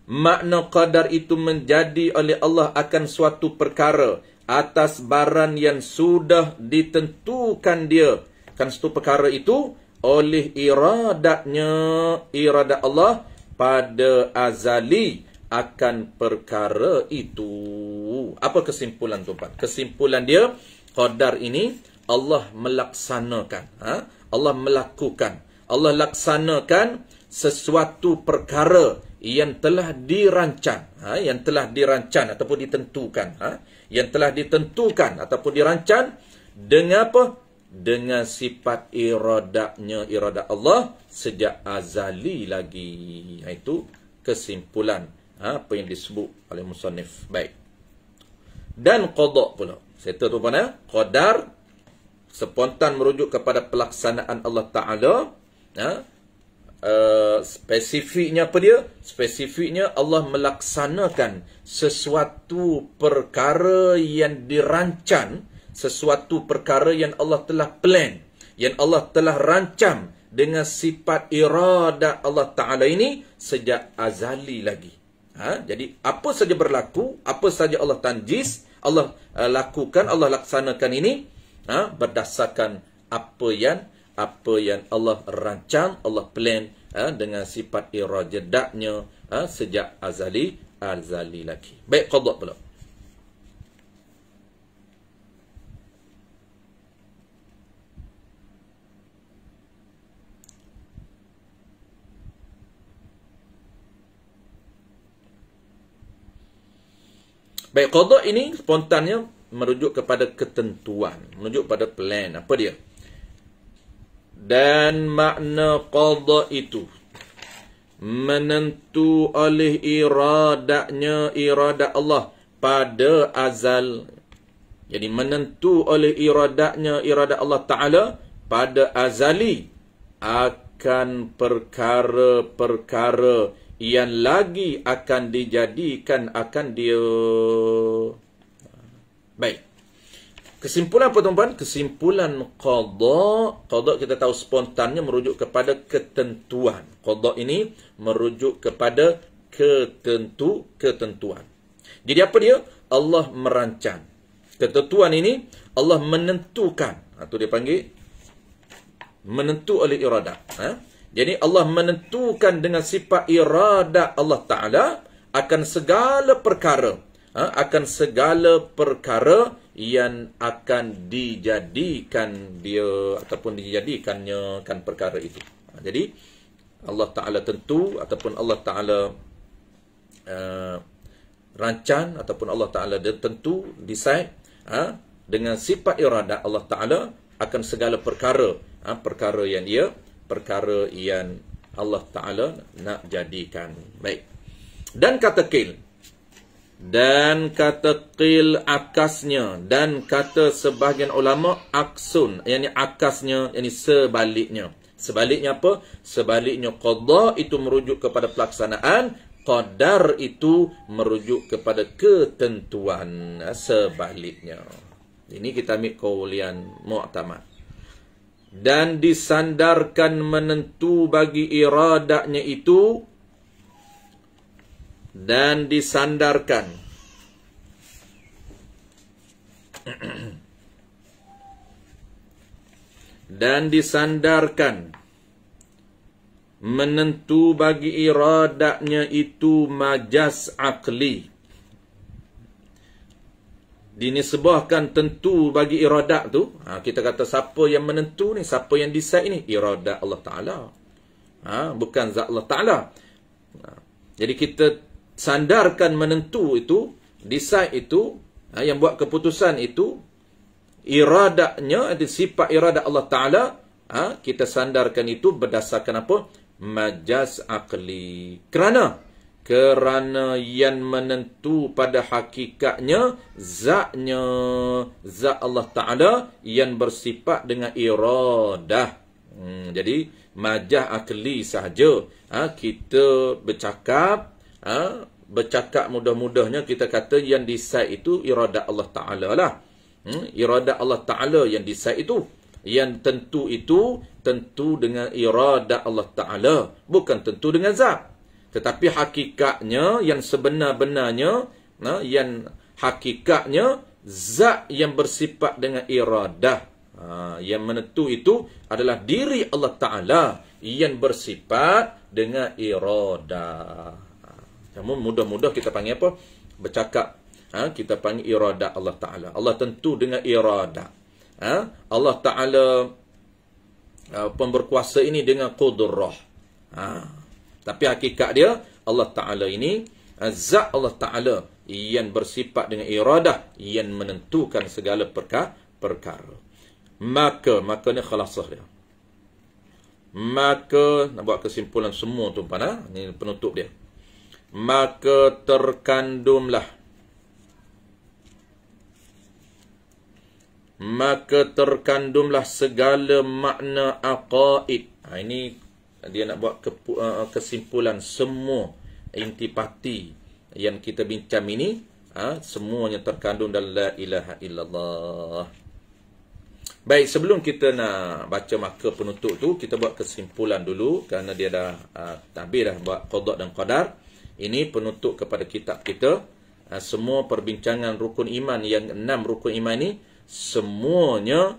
Makna qadar itu menjadi oleh Allah akan suatu perkara atas barang yang sudah ditentukan dia. Kan suatu perkara itu oleh iradat Allah pada azali akan perkara itu. Apa kesimpulan, tuan-puan? Kesimpulan dia, qadar ini Allah melaksanakan. Allah melakukan. Allah laksanakan sesuatu perkara yang telah dirancang. Yang telah dirancang ataupun ditentukan. Yang telah ditentukan ataupun dirancang dengan apa? Dengan sifat iradatnya, iradat Allah sejak azali lagi. Itu kesimpulan apa yang disebut oleh musannif. Baik. Dan qada pula. Settle, tuan-puan. Qadar spontan merujuk kepada pelaksanaan Allah Ta'ala. Spesifiknya apa dia? Spesifiknya Allah melaksanakan sesuatu perkara yang dirancang, sesuatu perkara yang Allah telah plan, yang Allah telah rancang dengan sifat iradat Allah Ta'ala ini sejak azali lagi. Jadi apa saja berlaku, apa saja Allah tanjis, Allah lakukan, Allah laksanakan ini berdasarkan apa yang Allah rancang, Allah plan dengan sifat iradatnya sejak azali lagi. Baik, qada pula. Baik, qada ini spontannya merujuk kepada ketentuan, merujuk pada plan. Apa dia? Dan makna qada itu menentu oleh iradat Allah pada azal. Jadi menentu oleh iradat Allah Ta'ala pada azali akan perkara-perkara yang lagi akan dijadikan akan dia. Baik. Kesimpulan apa tuan-tuan? Kesimpulan qada kita tahu spontannya merujuk kepada ketentuan. Qada ini merujuk kepada ketentuan. Jadi apa dia? Allah merancang. Ketentuan ini Allah menentukan. Itu dia panggil menentu oleh iradah. Jadi Allah menentukan dengan sifat iradah Allah Ta'ala akan segala perkara. Akan segala perkara yang akan dijadikan dia ataupun dijadikannya kan perkara itu. Jadi Allah Ta'ala tentu ataupun Allah Ta'ala rancang ataupun Allah Ta'ala dia tentu decide dengan sifat iradah Allah Ta'ala akan segala perkara. Perkara yang Allah Ta'ala nak jadikan. Baik. Dan kata qil. Dan kata qil akasnya. Dan kata sebahagian ulama aksun. Yang akasnya, yang sebaliknya. Sebaliknya apa? Sebaliknya qada itu merujuk kepada pelaksanaan. Qadar itu merujuk kepada ketentuan. Sebaliknya. Ini kita ambil kaulian mu'tamad. Dan disandarkan menentu bagi iradahnya itu. Dan disandarkan menentu bagi iradahnya itu majaz akli. Dinisbahkan tentu bagi iradah tu. Kita kata siapa yang menentu ni, siapa yang decide ni? Iradah Allah Ta'ala. Bukan zat Allah Ta'ala. Jadi kita sandarkan menentu itu, decide itu, yang buat keputusan itu, iradahnya, sifat iradah Allah Ta'ala, kita sandarkan itu berdasarkan apa? Majaz akli. Kerana yang menentu pada hakikatnya, zat Allah Ta'ala yang bersifat dengan iradah. Jadi, majaz akli sahaja. Kita bercakap mudah-mudahnya kita kata yang decide itu iradah Allah Ta'ala lah. Iradah Allah Ta'ala yang decide itu. Yang tentu itu tentu dengan iradah Allah Ta'ala. Bukan tentu dengan zat. Tetapi hakikatnya yang sebenar-benarnya, yang hakikatnya zat yang bersifat dengan iradah. Yang menentu itu adalah diri Allah Ta'ala yang bersifat dengan iradah. Namun mudah-mudah kita panggil apa? Bercakap. Kita panggil iradah Allah Ta'ala. Allah tentu dengan iradah. Allah Ta'ala pemberkuasa ini dengan qudrah. Tapi hakikat dia, Allah Ta'ala ini, zat Allah Ta'ala yang bersifat dengan iradah, yang menentukan segala perkara. Maka ni khalasah dia. Maka, nak buat kesimpulan semua tuan-tuan. Ini penutup dia. Maka terkandumlah segala makna aqaid. Ini dia nak buat kesimpulan semua intipati yang kita bincang ini, semuanya terkandung dalam la ilaha illallah. Baik, sebelum kita nak baca maka penutup tu, kita buat kesimpulan dulu kerana dia dah habis dah buat qada dan qadar. Ini penutup kepada kitab kita. Semua perbincangan rukun iman yang 6 rukun iman ini semuanya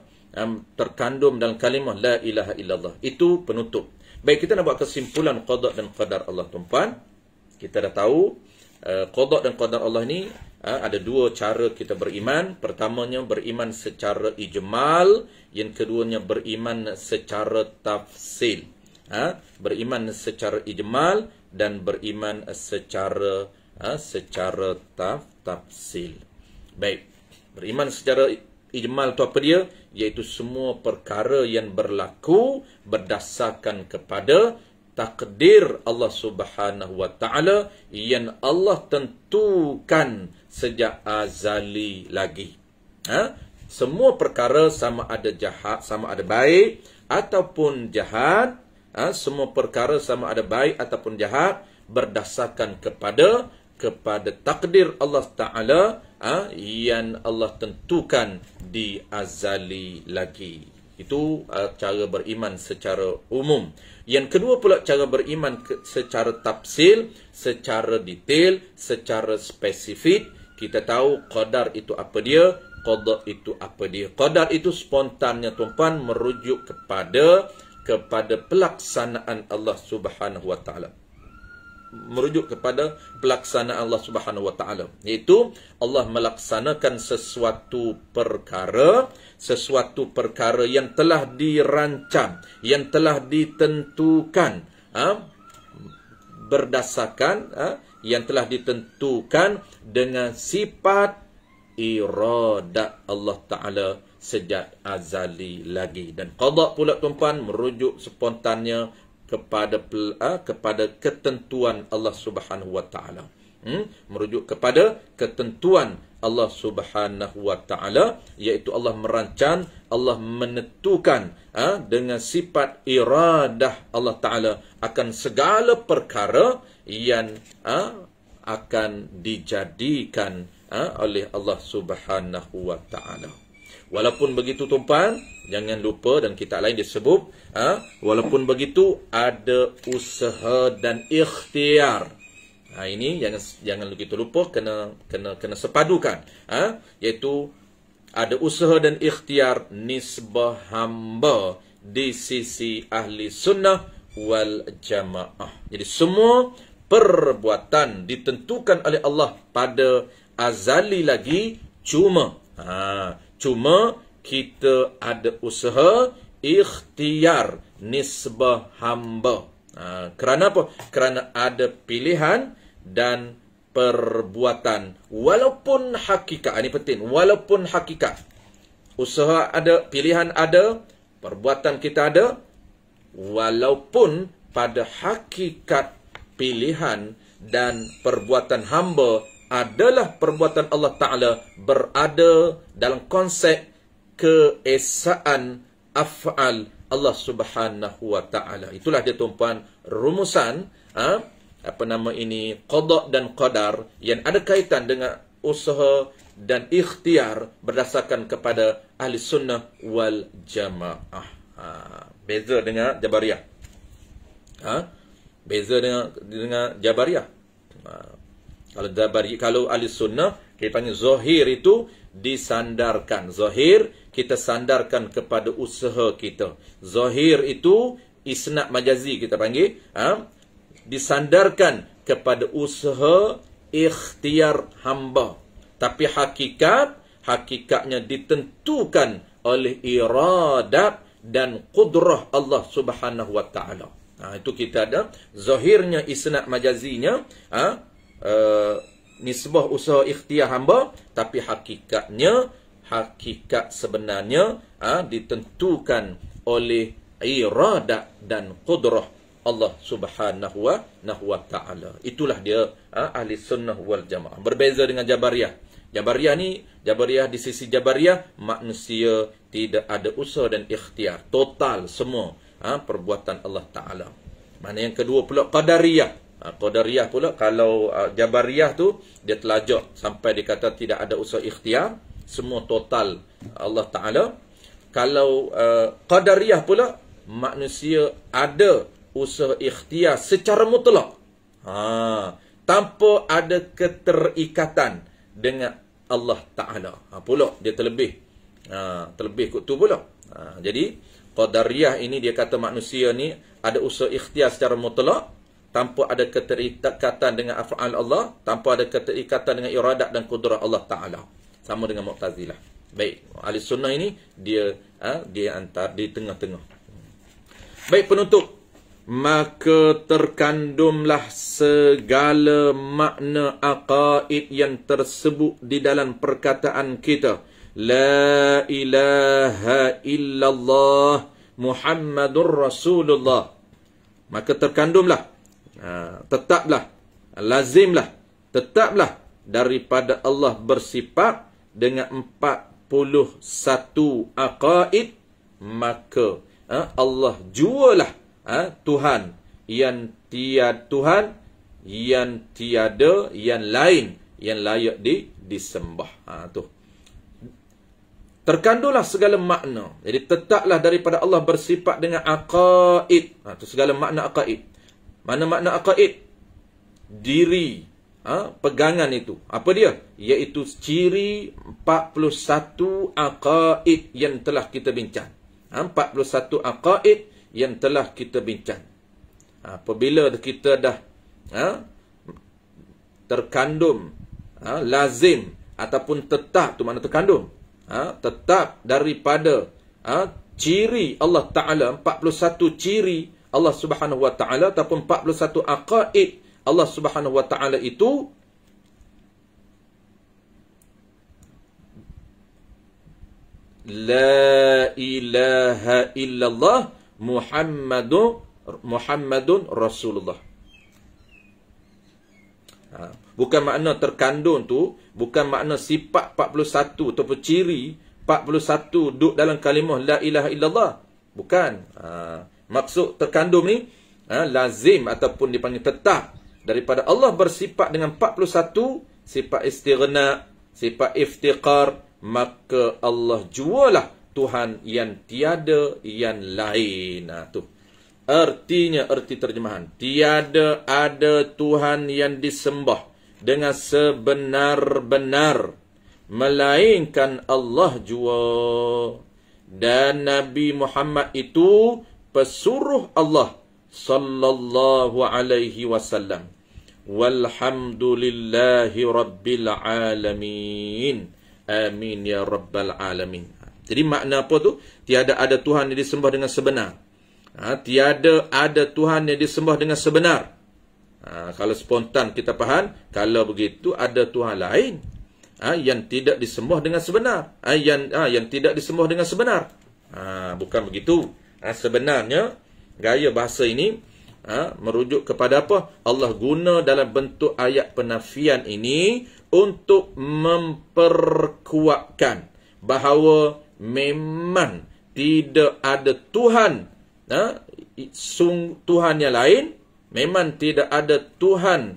terkandung dalam kalimah la ilaha illallah. Itu penutup. Baik, kita nak buat kesimpulan qada dan qadar Allah tuan-tuan. Kita dah tahu qada dan qadar Allah ni ada dua cara kita beriman. Pertamanya beriman secara ijmal, yang keduanya beriman secara tafsil. Beriman secara ijmal dan beriman secara tafsil. Baik, beriman secara ijmal tu apa dia? Iaitu semua perkara yang berlaku berdasarkan kepada takdir Allah Subhanahu wa taala yang Allah tentukan sejak azali lagi. Semua perkara sama ada jahat, sama ada baik ataupun jahat, semua perkara sama ada baik ataupun jahat berdasarkan kepada takdir Allah Taala yang Allah tentukan di azali lagi. Itu cara beriman secara umum. Yang kedua pula cara beriman secara tafsil, secara detail, secara spesifik. Kita tahu qadar itu apa dia, qada itu apa dia. Qadar itu spontannya tuan-tuan merujuk kepada pelaksanaan Allah Subhanahu wa taala. Merujuk kepada pelaksanaan Allah Subhanahu wa taala, iaitu Allah melaksanakan sesuatu perkara yang telah dirancang, yang telah ditentukan berdasarkan yang telah ditentukan dengan sifat iradat Allah Taala sejak azali lagi. Dan qada pula tuan-tuan merujuk spontannya kepada ketentuan Allah Subhanahu wa taala. Merujuk kepada ketentuan Allah Subhanahu wa taala, iaitu Allah merancang, Allah menentukan dengan sifat iradah Allah taala akan segala perkara yang akan dijadikan oleh Allah Subhanahu wa taala. Walaupun begitu tuan-tuan, jangan lupa dan kitab lain disebut, walaupun begitu ada usaha dan ikhtiar. Ini jangan kita lupa, kena sepadukan, iaitu ada usaha dan ikhtiar nisbah hamba di sisi ahli sunnah wal jamaah. Jadi semua perbuatan ditentukan oleh Allah pada azali lagi, cuma kita ada usaha, ikhtiar, nisbah hamba. Kerana apa? Kerana ada pilihan dan perbuatan. Walaupun hakikat, ini penting, walaupun hakikat. Usaha ada, pilihan ada, perbuatan kita ada, walaupun pada hakikat pilihan dan perbuatan hamba adalah perbuatan Allah Ta'ala berada dalam konsep keesaan af'al Allah Subhanahu wa Ta'ala. Itulah dia tuan-tuan rumusan qada dan qadar yang ada kaitan dengan usaha dan ikhtiar berdasarkan kepada ahli sunnah wal jamaah. Beza dengan Jabariyah. Beza dengan Jabariyah. Kalau ahli sunnah, kita panggil zahir itu disandarkan. Zahir, kita sandarkan kepada usaha kita. Zahir itu isnad majazi, kita panggil. Disandarkan kepada usaha ikhtiar hamba. Tapi hakikatnya ditentukan oleh iradat dan qudrah Allah Subhanahu wa ta'ala. Itu kita ada. Zahirnya isnad majazinya, nisbah usaha ikhtiar hamba, tapi hakikat sebenarnya ditentukan oleh iradat dan qudrah Allah Subhanahu wa ta'ala. Itulah dia ahli sunnah wal jamaah. Berbeza dengan Jabariyah. Jabariyah di sisi Jabariyah, manusia tidak ada usaha dan ikhtiar, total semua perbuatan Allah Ta'ala. Mana yang kedua pula Qadariyah. Qadariyah pula, kalau Jabariyah tu dia telajak sampai dia kata tidak ada usaha ikhtiar, semua total Allah Ta'ala. Kalau Qadariyah pula, manusia ada usaha ikhtiar secara mutlak, tanpa ada keterikatan dengan Allah Ta'ala. Pula dia terlebih kot tu pula. Jadi Qadariyah ini dia kata manusia ni ada usaha ikhtiar secara mutlak, tanpa ada keterikatan dengan af'al Allah, tanpa ada keterikatan dengan iradat dan qudrah Allah Ta'ala. Sama dengan Mu'tazilah. Baik, ahli sunnah ini dia di tengah-tengah. Baik penutup, maka terkandumlah segala makna aqaid yang tersebut di dalam perkataan kita. La ilaha illallah Muhammadur Rasulullah. Maka terkandumlah, tetaplah, lazimlah, tetaplah daripada Allah bersifat dengan 41 aqaid, maka Allah jualah Tuhan yang tiada yang lain yang layak disembah. Tu terkandunglah segala makna. Jadi tetaplah daripada Allah bersifat dengan aqaid. Tu segala makna aqaid. Mana makna aqaid? Diri, pegangan itu. Apa dia? Iaitu ciri 41 aqaid yang telah kita bincang. 41 aqaid yang telah kita bincang. Apabila kita dah terkandung, lazim ataupun tetap, tu makna terkandung. Tetap daripada ciri Allah Ta'ala, 41 ciri Allah Subhanahu Wa Ta'ala ataupun 41 aqaid Allah Subhanahu Wa Ta'ala itu La ilaha illallah Muhammadun Rasulullah. Bukan makna terkandung tu, bukan makna sifat 41 ataupun ciri 41 duduk dalam kalimah la ilaha illallah. Bukan. Maksud terkandung ni lazim ataupun dipanggil tetap daripada Allah bersifat dengan 41 sifat istighna, sifat iftiqar, maka Allah jualah Tuhan yang tiada yang lain. Tu artinya, arti terjemahan, tiada ada Tuhan yang disembah dengan sebenar-benar melainkan Allah jua, dan Nabi Muhammad itu pesuruh Allah sallallahu alaihi wasallam. Walhamdulillahi rabbil alamin. Amin ya rabbal alamin. Jadi makna apa tu? Tiada ada Tuhan yang disembah dengan sebenar. Tiada ada Tuhan yang disembah dengan sebenar. Kalau spontan kita faham, kalau begitu ada Tuhan lain yang tidak disembah dengan sebenar. Yang tidak disembah dengan sebenar. Bukan begitu. Sebenarnya gaya bahasa ini merujuk kepada apa? Allah guna dalam bentuk ayat penafian ini untuk memperkuatkan bahawa memang tidak ada Tuhan, Tuhan yang lain, memang tidak ada Tuhan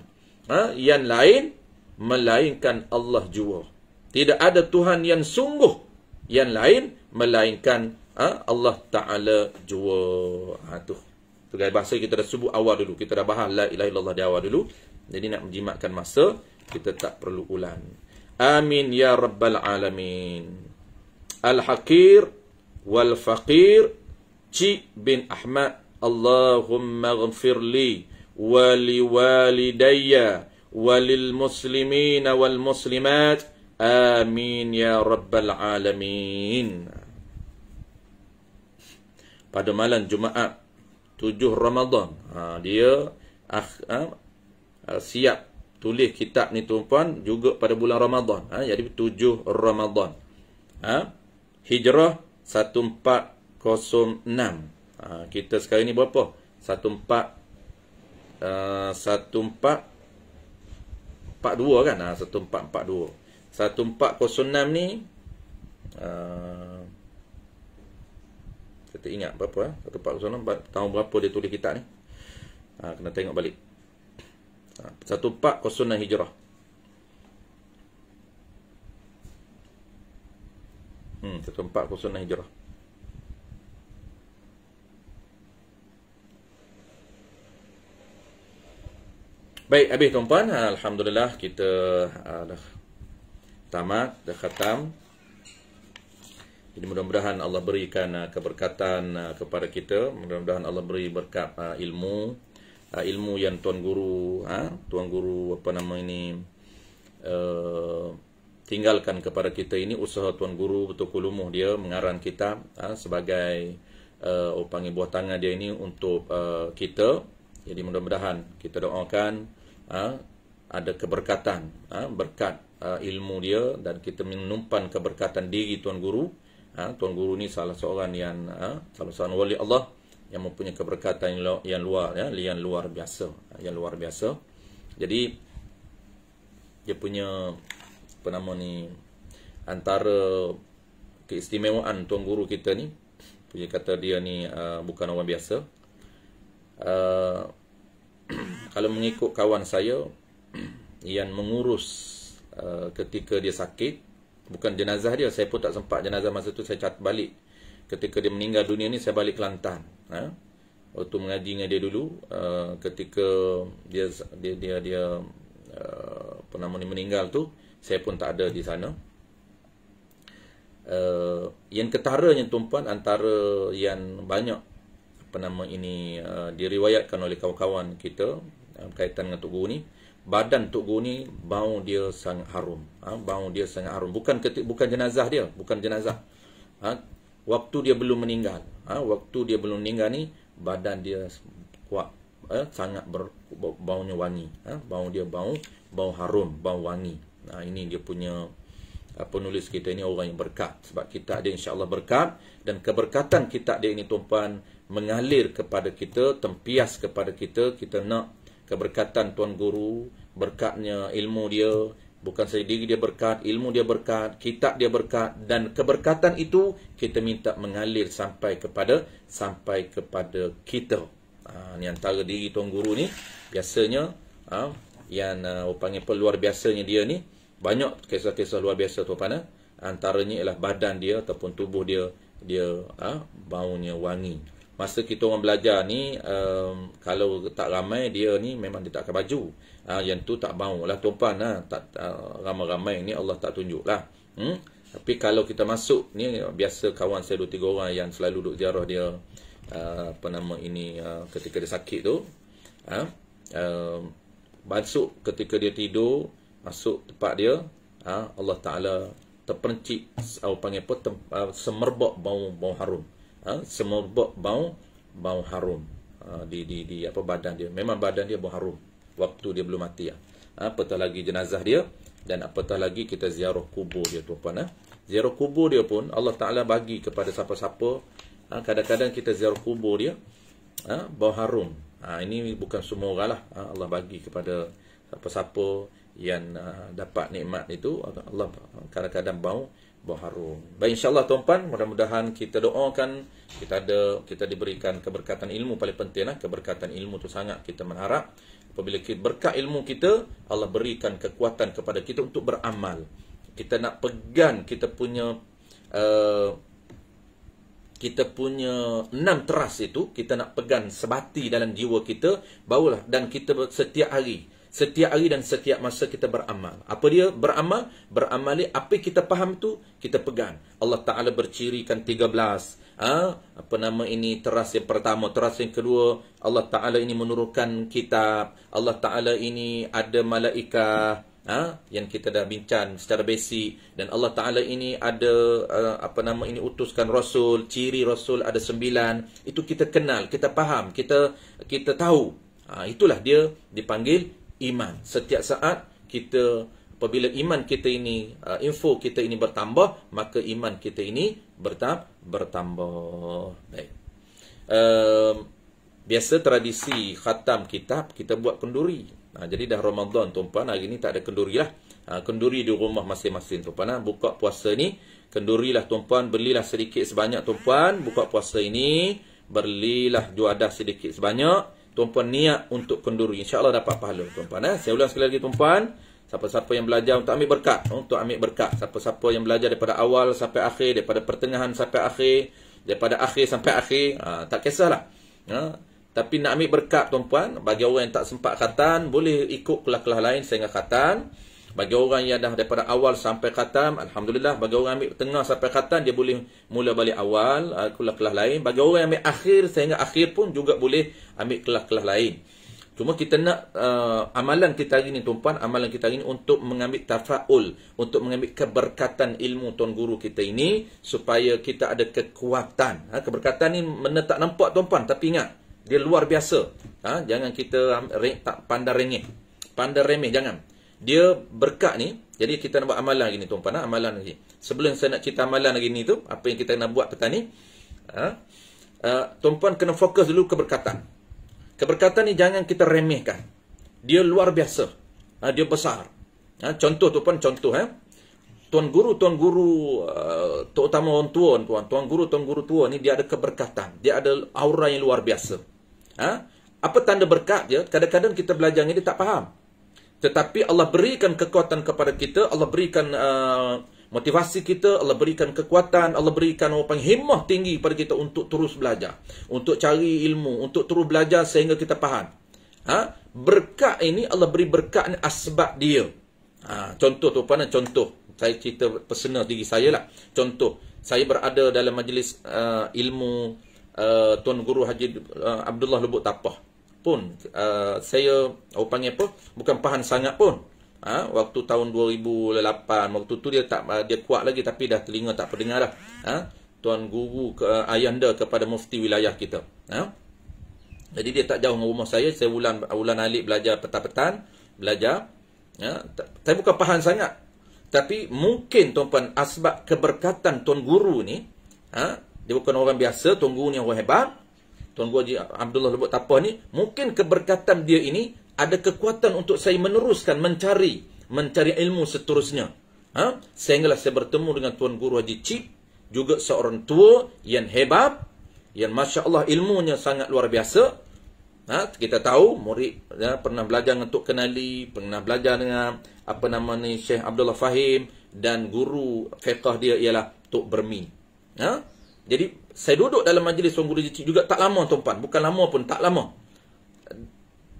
yang lain melainkan Allah jua. Tidak ada Tuhan yang sungguh yang lain melainkan Allah Ta'ala jua. Tu gaya bahasa kita dah sebut awal dulu. Kita dah bahas la ilaha illallah di awal dulu. Jadi nak menjimatkan masa, kita tak perlu ulang. Amin ya rabbal alamin. Al-Hakir wal-Faqir Ci bin Ahmad. Allahumma ghafirli wali walidayya walil muslimina wal muslimat. Amin ya rabbal alamin. Pada malam Jumaat 7 Ramadan, dia siap tulis kitab ni tuan-puan juga pada bulan Ramadan. Jadi 7 Ramadan. Hijrah 1406. Kita sekarang ni berapa? 1442 kan? 1442. 1406 ni kita ingat berapa? 1406 tahun berapa dia tulis kitab ni? Kena tengok balik. 1406 Hijrah. 1406 Hijrah. Baik, habis tuan-puan. Alhamdulillah kita dah tamat, dah khatam. Jadi mudah-mudahan Allah berikan keberkatan kepada kita. Mudah-mudahan Allah beri berkat ilmu yang tuan guru apa nama ini tinggalkan kepada kita ini. Usaha tuan guru betul-betul lumuh dia mengarang kitab sebagai panggil buah tangan dia ini untuk kita. Jadi mudah-mudahan kita doakan ada keberkatan, berkat ilmu dia, dan kita menumpan keberkatan diri Tuan Guru. Tuan Guru ni salah seorang yang salah seorang wali Allah yang mempunyai keberkatan yang luar biasa. Jadi dia punya antara keistimewaan Tuan Guru kita ni, punya kata dia ni bukan orang biasa. Kalau mengikut kawan saya yang mengurus ketika dia sakit, bukan jenazah dia, saya pun tak sempat jenazah masa tu, saya catat balik. Ketika dia meninggal dunia ni, saya balik Kelantan. Waktu mengaji dengan dia dulu, ketika dia meninggal tu, saya pun tak ada di sana. Yang ketaranya tuan-puan, antara yang banyak diriwayatkan oleh kawan-kawan kita berkaitan dengan Tok Guru ni, badan Tok Guru ni bau dia sangat harum. Bau dia sangat harum. Bukan jenazah dia, bukan jenazah. Waktu dia belum meninggal. Waktu dia belum meninggal ni, badan dia kuat, sangat baunya wangi. Bau dia bau harum, bau wangi. Ini dia punya penulis kita ini orang yang berkat. Sebab kita ada insya-Allah berkat, dan keberkatan kita ada ini tuan-puan mengalir kepada kita, tempias kepada kita. Kita nak keberkatan Tuan Guru, berkatnya ilmu dia, bukan saja diri dia berkat, ilmu dia berkat, kitab dia berkat, dan keberkatan itu kita minta mengalir sampai kepada kita. Ni antara diri Tuan Guru ni biasanya yang panggil luar biasanya dia ni, banyak kisah-kisah luar biasa tuan-puan. Antaranya ialah badan dia ataupun tubuh dia baunya wangi. Masa kita orang belajar ni, kalau tak ramai dia ni memang dia tak pakai baju. Yang tu tak bau lah tuan-puan. Ramai-ramai ni Allah tak tunjuk lah. Tapi kalau kita masuk ni, biasa kawan saya 2-3 orang yang selalu duduk ziarah dia, ketika dia sakit tu, masuk ketika dia tidur, masuk tempat dia, Allah Ta'ala terpencit, semerbak bau harum. Semerbak bau harum di badan dia. Memang badan dia bau harum waktu dia belum mati. Apatah lagi jenazah dia, dan apatah lagi kita ziarah kubur dia tuan-puan. Ziarah kubur dia pun Allah Ta'ala bagi kepada siapa-siapa. Kadang-kadang kita ziarah kubur dia, bau harum. Ini bukan semua orang lah. Allah bagi kepada siapa-siapa yang dapat nikmat itu, Allah kadang-kadang bau harum. Baik, insya-Allah tuan-puan, mudah-mudahan kita doakan kita diberikan keberkatan ilmu. Paling penting keberkatan ilmu tu sangat kita mengharap. Apabila kita berkat ilmu kita, Allah berikan kekuatan kepada kita untuk beramal. Kita nak pegang kita punya 6 teras itu, kita nak pegang sebati dalam jiwa kita, barulah, dan kita setiap hari dan setiap masa kita beramal. Apa dia beramal? Beramali apa kita faham tu, kita pegang. Allah Ta'ala bercirikan 13. Teras yang pertama, teras yang kedua, Allah Ta'ala ini menurunkan kitab. Allah Ta'ala ini ada malaikat, yang kita dah bincang secara basic. Dan Allah Ta'ala ini ada utuskan Rasul. Ciri Rasul ada 9. Itu kita kenal, kita faham, kita tahu. Itulah dia dipanggil iman. Setiap saat kita, apabila iman kita ini, info kita ini bertambah, maka iman kita ini bertambah. Baik. Biasa tradisi khatam kitab, kita buat kenduri. Jadi dah Ramadan tuan-puan, hari ni tak ada kenduri lah. Kenduri di rumah masing-masing tuan-puan. Buka puasa ni, kendurilah tuan-puan, belilah sedikit sebanyak tuan-puan. Buka puasa ini, belilah juadah sedikit sebanyak. Tuan-puan niat untuk kenduri, insya-Allah dapat pahala tuan-puan. Saya ulang sekali lagi tuan-puan, siapa-siapa yang belajar untuk ambil berkat, siapa-siapa yang belajar daripada awal sampai akhir, daripada pertengahan sampai akhir, daripada akhir sampai akhir, tak kisahlah. Tapi nak ambil berkat tuan-puan, bagi orang yang tak sempat khatam, boleh ikut kelas-kelas lain sehingga khatam. Bagi orang yang dah daripada awal sampai khatam, alhamdulillah. Bagi orang ambil tengah sampai khatam, dia boleh mula balik awal, kelas-kelas lain. Bagi orang yang ambil akhir sehingga akhir pun juga boleh ambil kelas-kelas lain. Cuma kita nak amalan kita hari ni tuan-puan, amalan kita hari ni untuk mengambil tafaul, untuk mengambil keberkatan ilmu tuan guru kita ini, supaya kita ada kekuatan. Keberkatan ni mana tak nampak tuan-puan, tapi ingat, dia luar biasa. Jangan kita tak pandai remeh, jangan. Dia berkat ni, jadi kita nak buat amalan hari ni tuan-puan, amalan lagi. Sebelum saya nak cerita amalan hari ni tu, apa yang kita nak buat petang ni, tuan-puan kena fokus dulu keberkatan. Keberkatan ni jangan kita remehkan. Dia luar biasa. Dia besar. Contoh tuan-puan, contoh. Tuan guru, terutama orang tua, tuan guru tua ni dia ada keberkatan. Dia ada aura yang luar biasa. Apa tanda berkat dia? Kadang-kadang kita belajar ni dia tak faham. Tetapi Allah berikan kekuatan kepada kita, Allah berikan motivasi kita, Allah berikan kekuatan, Allah berikan himmah tinggi pada kita untuk terus belajar, untuk cari ilmu, untuk terus belajar sehingga kita faham. Berkat ini, Allah beri berkat ni asbab dia. Contoh tu, contoh. Saya cerita personal diri saya lah. Contoh, saya berada dalam majlis ilmu Tuan Guru Haji Abdullah Lubuk Tapah. Pun, saya, panggil apa, bukan faham sangat pun. Waktu tahun 2008, waktu tu dia kuat lagi, tapi dah telinga tak pendengar dah. Tuan Guru ayahanda kepada mufti wilayah kita. Jadi dia tak jauh dengan rumah saya ulan alik belajar petang-petang, belajar. Saya bukan faham sangat. Tapi mungkin tuan-puan, asbab keberkatan Tuan Guru ni, dia bukan orang biasa, Tuan Guru ni orang hebat. Tuan Guru Haji Abdullah Lubuk Tapah ni, mungkin keberkatan dia ini ada kekuatan untuk saya meneruskan, mencari ilmu seterusnya. Sehinggalah saya bertemu dengan Tuan Guru Haji Cip, juga seorang tua yang hebat, yang Masya Allah ilmunya sangat luar biasa. Kita tahu, murid pernah belajar dengan Tok Kenali, pernah belajar dengan Syekh Abdullah Fahim, dan guru fiqah dia ialah Tok Bermi. Jadi, saya duduk dalam majlis Tuan Guru Haji Cip juga tak lama tuan-puan, bukan lama pun, tak lama.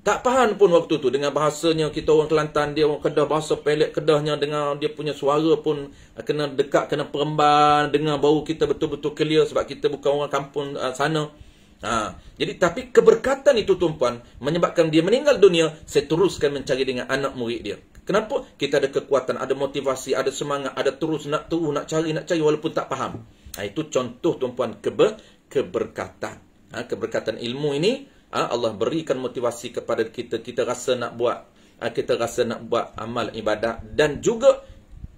Tak faham pun waktu tu dengan bahasanya, kita orang Kelantan, dia orang Kedah, bahasa pelik Kedahnya, dengan dia punya suara pun kena dekat, kena peremban, dengar baru kita betul-betul clear sebab kita bukan orang kampung sana. Jadi tapi keberkatan itu tuan-puan menyebabkan dia meninggal dunia, saya teruskan mencari dengan anak murid dia. Kenapa? Kita ada kekuatan, ada motivasi, ada semangat, ada terus nak cari walaupun tak faham. Itu contoh tuan-puan keberkatan. Keberkatan ilmu ini, Allah berikan motivasi kepada kita, kita rasa nak buat amal ibadat, dan juga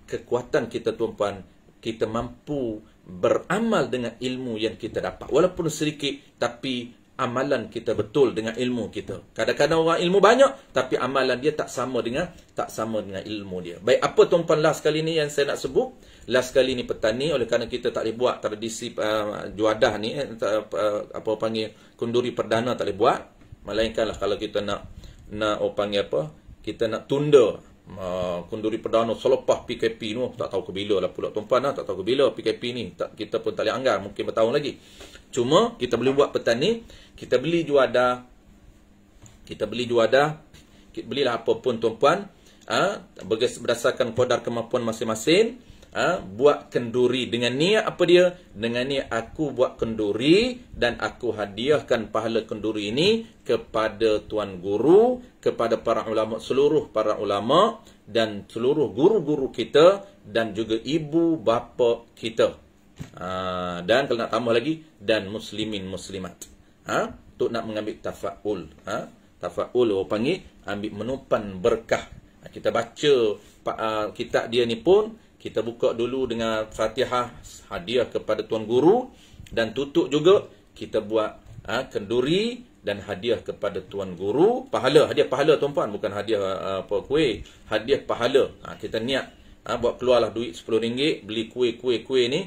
kekuatan kita tuan-puan, kita mampu beramal dengan ilmu yang kita dapat, walaupun sedikit, tapi amalan kita betul dengan ilmu kita. Kadang-kadang orang ilmu banyak, tapi amalan dia tak sama dengan ilmu dia. Baik, apa tuan-puan last kali ni yang saya nak sebut? Last kali ni petani, oleh kerana kita tak boleh buat tradisi juadah ni, kunduri perdana tak boleh buat. Melainkanlah kalau kita nak kita nak tunda kunduri perdana selepas PKP ni, tak tahu ke bila lah pula tuan-puan, tak tahu ke bila PKP ni, kita pun tak boleh anggar, mungkin bertahun lagi. Cuma kita boleh buat petani, kita beli juadah, belilah apa pun tuan-puan, berdasarkan kadar kemampuan masing-masing. Buat kenduri dengan niat apa dia? Dengan niat aku buat kenduri dan aku hadiahkan pahala kenduri ini kepada Tuan Guru, kepada para ulama, seluruh para ulama dan seluruh guru-guru kita, dan juga ibu bapa kita. Dan kalau nak tambah lagi, dan muslimin muslimat. Untuk nak mengambil tafaul. Tafaul orang panggil ambil menupan berkah. Kita baca kitab dia ni pun, kita buka dulu dengan Fatihah, hadiah kepada Tuan Guru, dan tutup juga kita buat kenduri dan hadiah kepada Tuan Guru. Hadiah pahala tuan-puan, bukan hadiah kuih, hadiah pahala. Kita niat buat keluarlah duit RM10, beli kuih ni,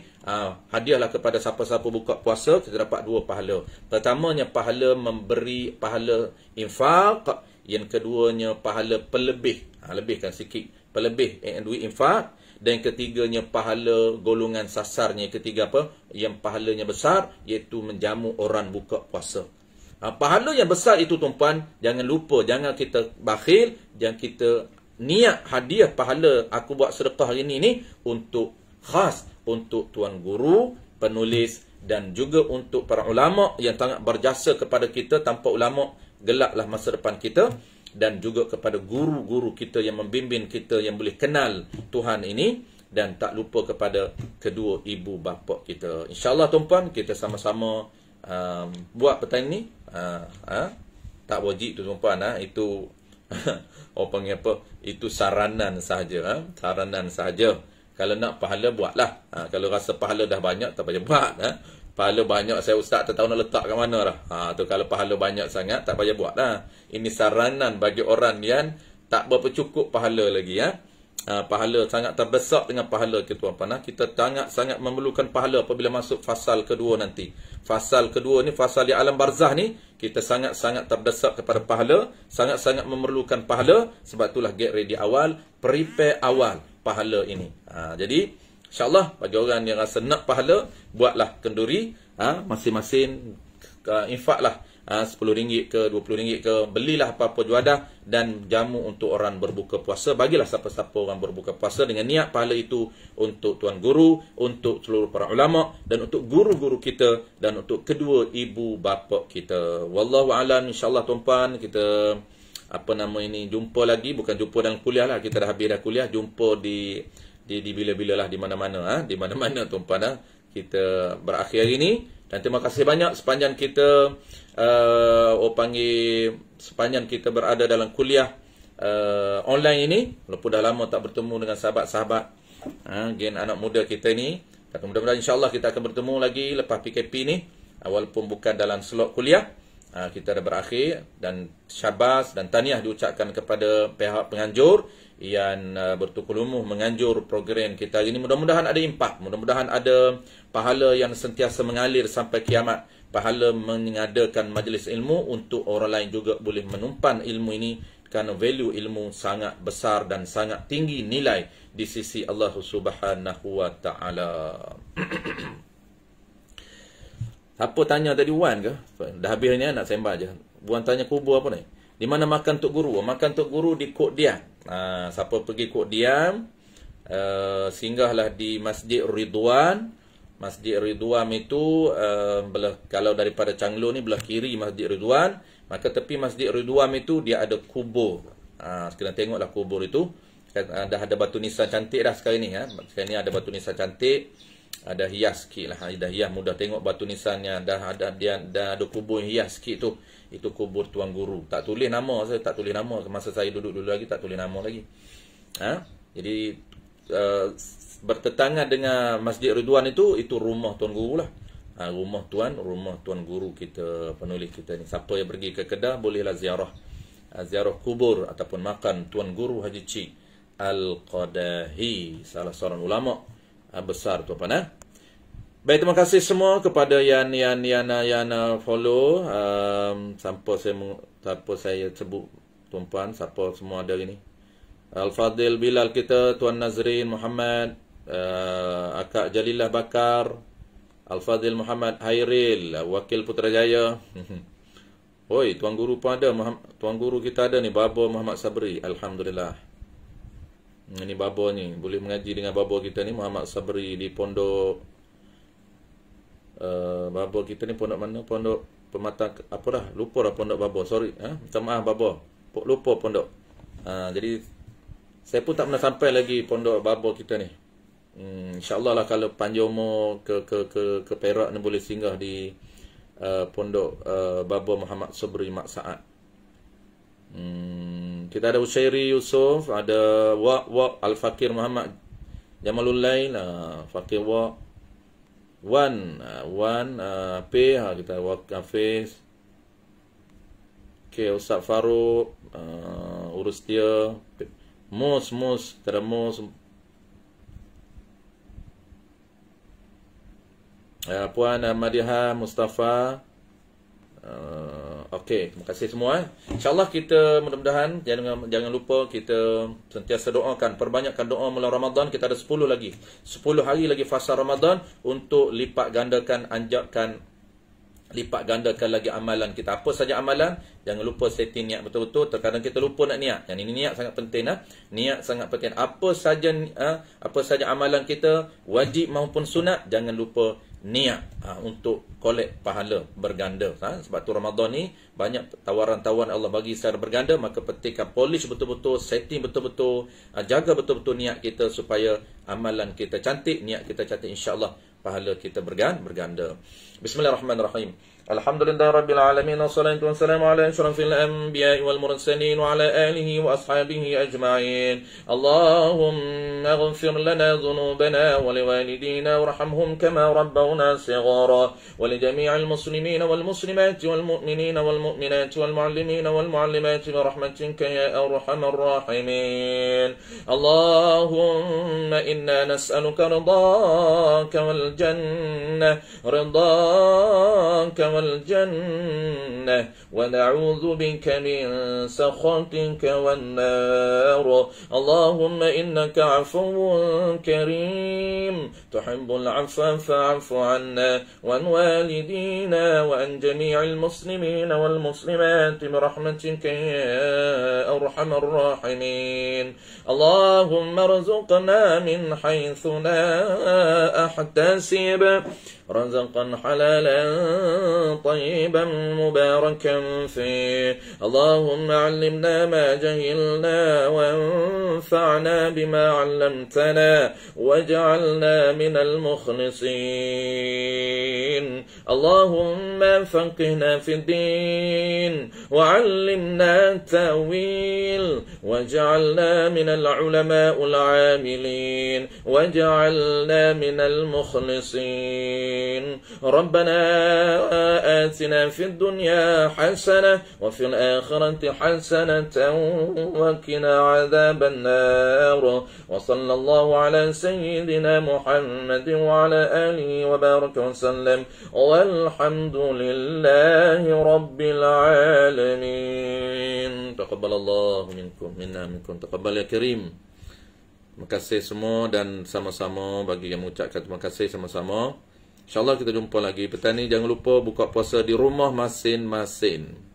hadiahlah kepada siapa-siapa buka puasa, kita dapat 2 pahala. Pertamanya pahala memberi, pahala infak. Yang keduanya pahala pelebih, lebihkan sikit, pelebih duit infak. Dan ketiganya pahala golongan sasarnya. Ketiga apa? Yang pahalanya besar, iaitu menjamu orang buka puasa. Pahala yang besar itu tuan-puan, jangan lupa, jangan kita bakhil, jangan kita niat hadiah pahala aku buat sedekah hari ini untuk khas untuk Tuan Guru, penulis, dan juga untuk para ulama yang sangat berjasa kepada kita. Tanpa ulama gelaplah masa depan kita, dan juga kepada guru-guru kita yang membimbing kita, yang boleh kenal Tuhan ini, dan tak lupa kepada kedua ibu bapa kita. InsyaAllah tuan-puan, kita sama-sama buat petang ni. Tak wajib tu tuan-puan, itu orang panggil apa? Itu saranan sahaja. Saranan sahaja. Kalau nak pahala, buatlah. Kalau rasa pahala dah banyak, tak payah buat. Pahala banyak, saya ustaz tak tahu nak letak kat mana dah. Tu kalau pahala banyak sangat, tak payah buat dah. Ini saranan bagi orang yang tak berapa cukup pahala lagi. Pahala sangat terdesak dengan pahala kita, tuan-tuan. Kita sangat memerlukan pahala apabila masuk fasal kedua nanti. Fasal kedua ni, fasal di alam barzah ni, kita sangat-sangat terdesak kepada pahala, sangat-sangat memerlukan pahala. Sebab itulah get ready awal, prepare awal pahala ini. Jadi InsyaAllah, bagi orang yang rasa nak pahala, buatlah kenduri, masing-masing infaklah RM10 ke RM20 ke, belilah apa-apa juadah dan jamu untuk orang berbuka puasa. Bagilah siapa-siapa orang berbuka puasa dengan niat pahala itu untuk Tuan Guru, untuk seluruh para ulama, dan untuk guru-guru kita, dan untuk kedua ibu bapa kita. Wallahu'alam. InsyaAllah tuan-puan, kita jumpa lagi, bukan jumpa dalam kuliah lah, kita dah habis dah kuliah, jumpa di bila-bila lah, di mana-mana, di mana-mana tuan-puan. Kita berakhir hari ini, dan terima kasih banyak sepanjang kita sepanjang kita berada dalam kuliah online ini, walaupun dah lama tak bertemu dengan sahabat-sahabat gen anak muda kita ni. Dan mudah-mudahan insyaAllah kita akan bertemu lagi lepas PKP ni, walaupun bukan dalam slot kuliah. Kita dah berakhir, dan syabas dan tahniah diucapkan kepada pihak penganjur yang bertukulumuh menganjur program kita hari ini. Mudah-mudahan ada impak, mudah-mudahan ada pahala yang sentiasa mengalir sampai kiamat, pahala mengadakan majlis ilmu untuk orang lain juga boleh menumpan ilmu ini, kerana value ilmu sangat besar dan sangat tinggi nilai di sisi Allah Subhanahu wa taala. Siapa tanya tadi, Wan ke? Dah habis ni nak sembah je. Wan tanya kubur apa ni? Di mana makan Tok Guru? Makan Tok Guru di Kok Diam. Siapa pergi Kok Diam, singgahlah di Masjid Ridwan. Masjid Ridwan itu kalau daripada Changlo ni belah kiri Masjid Ridwan, maka tepi Masjid Ridwan itu dia ada kubur. Sekarang tengoklah kubur itu. Dah ada batu nisan cantik dah sekarang ni. Sekarang ni ada batu nisan cantik. Ada hias sikit lah. Dah hias, mudah tengok batu nisannya. Dah ada kubur yang hias sikit tu. Itu kubur Tuan Guru. Tak tulis nama. Saya tak tulis nama. Masa saya duduk dulu lagi, tak tulis nama lagi. Jadi bertetangan dengan Masjid Ridwan itu rumah Tuan Guru lah. Rumah Tuan Guru kita, penulis kita ni. Siapa yang pergi ke Kedah, bolehlah ziarah kubur ataupun makan Tuan Guru Haji Cik Al-Qadahi, salah seorang ulama besar tuan-tuan. Baik, terima kasih semua kepada yang follow. Siapa saya sebut tuan-tuan, siapa semua ada ini. Al-Fadil Bilal kita, Tuan Nazrin Muhammad, Akak Jalillah Bakar, Al-Fadil Muhammad Hairil, Wakil Putrajaya. Oi, Tuan Guru pun ada. Tuan Guru kita ada ni, Baba Muhammad Sabri. Alhamdulillah. Ini baba ni, boleh mengaji dengan baba kita ni, Muhammad Sabri, di pondok baba kita ni pondok mana? Pondok Pematang apa dah? Lupa dah pondok baba. Sorry, minta maaf baba. Lupa pondok. Jadi saya pun tak pernah sampai lagi pondok baba kita ni. InsyaAllah lah kalau panjang umur ke Perak ni boleh singgah di pondok baba Muhammad Sabri Mak Saad. Kita ada Usyairi Yusuf, ada Wak Al-Fakir Muhammad Jamalul Lail, Fakir Wak Wan P, kita Wak Hafiz. Okay, Ustaz Farouk, urus dia. Mus, kita ada Mus. Puan Madiha Mustafa. Okey, terima kasih semua. InsyaAllah kita mudah-mudahan jangan lupa kita sentiasa doakan, perbanyakkan doa bulan Ramadan. Kita ada 10 lagi. 10 hari lagi fasa Ramadan untuk lipat gandakan lagi amalan kita. Apa saja amalan, jangan lupa setting niat betul-betul. Terkadang kita lupa nak niat. Yang ini niat sangat penting. Niat sangat penting. Apa saja amalan kita, wajib maupun sunat, jangan lupa niat untuk collect pahala berganda. Sebab tu Ramadan ni banyak tawaran-tawaran Allah bagi secara berganda, maka petikan polish betul-betul, setting betul-betul, jaga betul-betul niat kita supaya amalan kita cantik, niat kita cantik, insya-Allah pahala kita berganda. Bismillahirrahmanirrahim. Alhamdulillahirabbil alamin, wassalatu wassalamu ala asyrafil anbiya'i wal mursalin wa ala alihi wa ashabihi ajma'in. Allahumma ighfir lana dhunubana wa liwalidina warhamhum kama rabbawna shighara wa li jami'il muslimina wal muslimati wal mu'minina wal mu'minati wal mu'allimina wal mu'allimati bi rahmatika ya arhamar rahimin. Allahumma inna nas'aluka ridhaka wal jannah, ridhaka والجنة ونعوذ بك من سخطك والنار. اللهم إنك عفو كريم تحب العفو فاعف عنا وعن والدينا وعن جميع المسلمين والمسلمات برحمتك يا أرحم الراحمين. اللهم ارزقنا من حيث لا أحتسب رزقا حلالا طيبا مباركا فيه. اللهم علمنا ما جهلنا وانفعنا بما علمتنا واجعلنا من المخلصين. اللهم فقهنا في الدين وعلمنا التأويل واجعلنا من العلماء العاملين واجعلنا من المخلصين. ربنا آتنا في الدنيا حسنة وفي الآخرة حسنة وقنا عذاب النار. وصلى الله على سيدنا محمد وعلى آله وبارك وسلم والحمد لله رب العالمين. تقبل الله منكم منا منكم تقبل يا كريم. Terima kasih semua dan sama-sama bagi yang mengucapkan terima kasih sama-sama. InsyaAllah kita jumpa lagi petang ni. Jangan lupa buka puasa di rumah masing-masing.